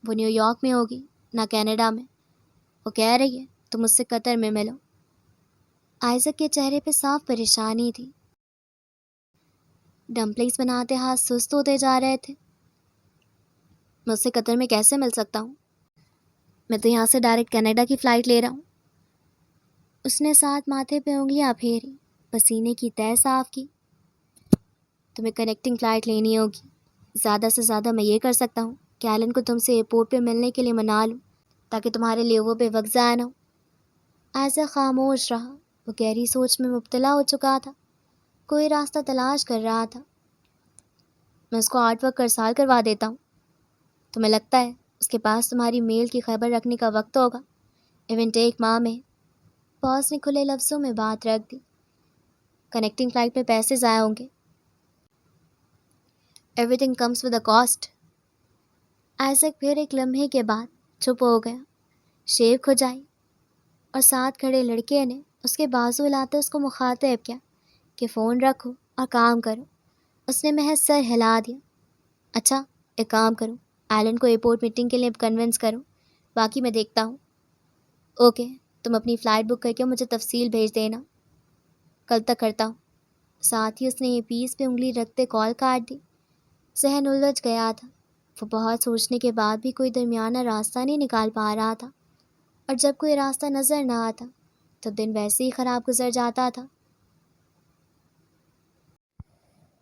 وہ نیو یارک میں ہوگی نہ کینیڈا میں۔ وہ کہہ رہی ہے تم مجھ سے قطر میں ملو۔ آئزک کے چہرے پہ صاف پریشانی تھی۔ ڈمپلنگز بناتے ہاتھ سست ہوتے جا رہے تھے۔ میں اس سے قطر میں کیسے مل سکتا ہوں؟ میں تو یہاں سے ڈائریکٹ کینیڈا کی فلائٹ لے رہا ہوں۔ اس نے ساتھ ماتھے پہ انگلیاں پھیری، پسینے کی تہہ صاف کی۔ تمہیں کنیکٹنگ فلائٹ لینی ہوگی۔ زیادہ سے زیادہ میں یہ کر سکتا ہوں کہ ایلن کو تم سے ایئرپورٹ پہ ملنے کے لیے منا لوں تاکہ تمہارے لیے وہ بے وقت ضائع نہ ہو۔ آئزک خاموش رہا۔ وہ گہری سوچ میں مبتلا ہو چکا تھا، کوئی راستہ تلاش کر رہا تھا۔ میں اس کو آرٹ ورک کا ارسال کروا دیتا ہوں۔ تمہیں لگتا ہے اس کے پاس تمہاری میل کی خبر رکھنے کا وقت ہوگا؟ ایونٹ 1 ماہ میں۔ باس نے کھلے لفظوں میں بات رکھ دی۔ کنیکٹنگ فلائٹ میں پیسے ضائع ہوں گے۔ Every thing comes with a cost. Isaac پھر ایک لمحے کے بعد چپ ہو گیا۔ شیو کھجائی اور ساتھ کھڑے لڑکے نے اس کے بازو ہلاتے اس کو مخاطب کیا کہ فون رکھو اور کام کرو۔ اس نے محض سر ہلا دیا۔ اچھا، ایک کام کرو، ایلن کو ایئرپورٹ میٹنگ کے لیے کنونس کرو، باقی میں دیکھتا ہوں۔ اوکے، تم اپنی فلائٹ بک کر کے مجھے تفصیل بھیج دینا۔ کل تک کرتا ہوں۔ ساتھ ہی اس نے یہ پیس پہ انگلی رکھتے کال کاٹ دی۔ ذہن الجھ گیا تھا۔ وہ بہت سوچنے کے بعد بھی کوئی درمیانہ راستہ نہیں نکال پا رہا تھا، اور جب کوئی راستہ نظر نہ آتا تو دن ویسے ہی خراب گزر جاتا تھا۔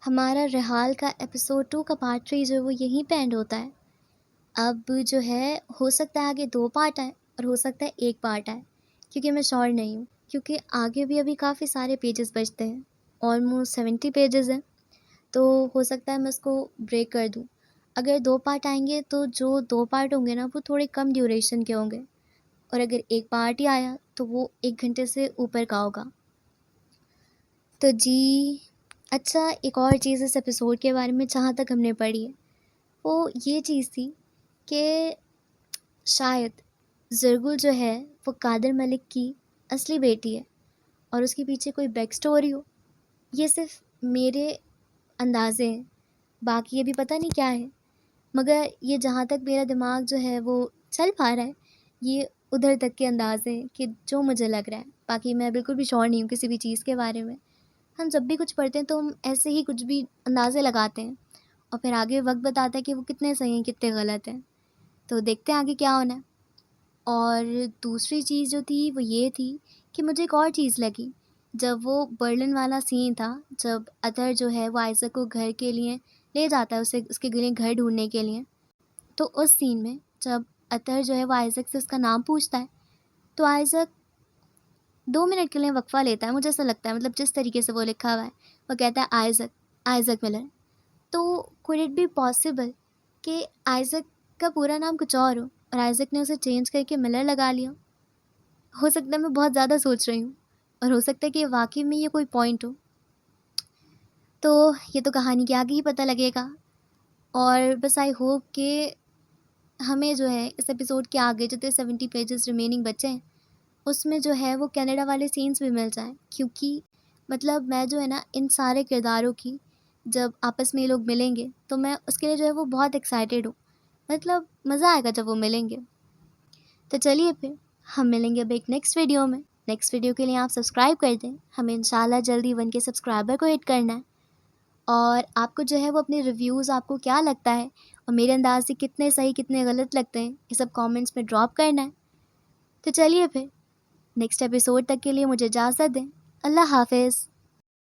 ہمارا رحال کا ایپیسوڈ 2 کا پارٹ 3 جو وہ یہیں پہ اینڈ ہوتا ہے۔ اب جو ہے ہو سکتا ہے آگے 2 پارٹ آئے اور ہو سکتا ہے 1 پارٹ آئے، کیونکہ میں شور نہیں ہوں، کیونکہ آگے بھی ابھی کافی سارے پیجز بچتے ہیں، آلموسٹ 70 پیجز ہیں۔ تو ہو سکتا ہے میں اس کو بریک کر دوں. اگر 2 پارٹ آئیں گے تو جو 2 پارٹ ہوں گے نا وہ تھوڑے کم ڈیوریشن کے ہوں گے، اور اگر ایک پارٹ ہی آیا تو وہ 1 گھنٹے سے اوپر کا ہوگا. تو جی اچھا، ایک اور چیز اس ایپیسوڈ کے بارے میں جہاں تک ہم نے پڑھی ہے وہ یہ چیز تھی کہ شاید زرگل جو ہے وہ قادر ملک کی اصلی بیٹی ہے اور اس کے پیچھے کوئی بیک سٹوری ہو. یہ صرف میرے اندازے ہیں، باقی یہ بھی پتہ نہیں کیا ہے، مگر یہ جہاں تک میرا دماغ جو ہے وہ چل پا رہا ہے یہ ادھر تک کے اندازے ہیں کہ جو مجھے لگ رہا ہے. باقی میں بالکل بھی شور نہیں ہوں کسی بھی چیز کے بارے میں. ہم جب بھی کچھ پڑھتے ہیں تو ہم ایسے ہی کچھ بھی اندازے لگاتے ہیں اور پھر آگے وقت بتاتا ہے کہ وہ کتنے صحیح ہیں کتنے غلط ہیں. تو دیکھتے ہیں آگے کیا ہونا ہے. اور دوسری چیز جو تھی وہ یہ تھی کہ مجھے ایک اور چیز لگی جب وہ برلن والا سین تھا، جب اطہر جو ہے وہ آئزک کو گھر کے لیے لے جاتا ہے، اسے اس کے لیے گھر ڈھونڈنے کے لیے. تو اس سین میں جب اطہر جو ہے وہ آئزک سے اس کا نام پوچھتا ہے تو آئزک 2 منٹ کے لیے وقفہ لیتا ہے، مجھے ایسا لگتا ہے، مطلب جس طریقے سے وہ لکھا ہوا ہے وہ کہتا ہے آئزک ملر. تو could it be possible کہ آئزک کا پورا نام کچھ اور ہو اور آئزک نے اسے چینج کر کے ملر لگا لیا؟ ہو سکتا ہے میں بہت زیادہ سوچ رہی ہوں، اور ہو سکتا ہے کہ واقعی میں یہ کوئی پوائنٹ ہو. تو یہ تو کہانی کے آگے ہی پتہ لگے گا. اور بس آئی ہوپ کہ ہمیں جو ہے اس ایپیسوڈ کے آگے جتنے 70 پیجز ریمیننگ بچے ہیں اس میں جو ہے وہ کینیڈا والے سینس بھی مل جائیں، کیونکہ مطلب میں جو ہے نا ان سارے کرداروں کی جب آپس میں یہ لوگ ملیں گے تو میں اس کے لیے جو ہے وہ بہت ایکسائٹیڈ ہوں. مطلب مزہ آئے گا جب وہ ملیں گے. تو چلیے پھر ہم ملیں گے اب ایک نیکسٹ ویڈیو میں. نیکسٹ ویڈیو کے لیے آپ سبسکرائب کر دیں، ہمیں انشاءاللہ جلدی 1 کے سبسکرائبر کو ہٹ کرنا ہے. اور آپ کو جو ہے وہ اپنے ریویوز آپ کو کیا لگتا ہے اور میرے انداز سے کتنے صحیح کتنے غلط لگتے ہیں یہ سب کامنٹس میں ڈراپ کرنا ہے. تو چلیے پھر نیکسٹ ایپیسوڈ تک کے لیے مجھے اجازت دیں. اللہ حافظ.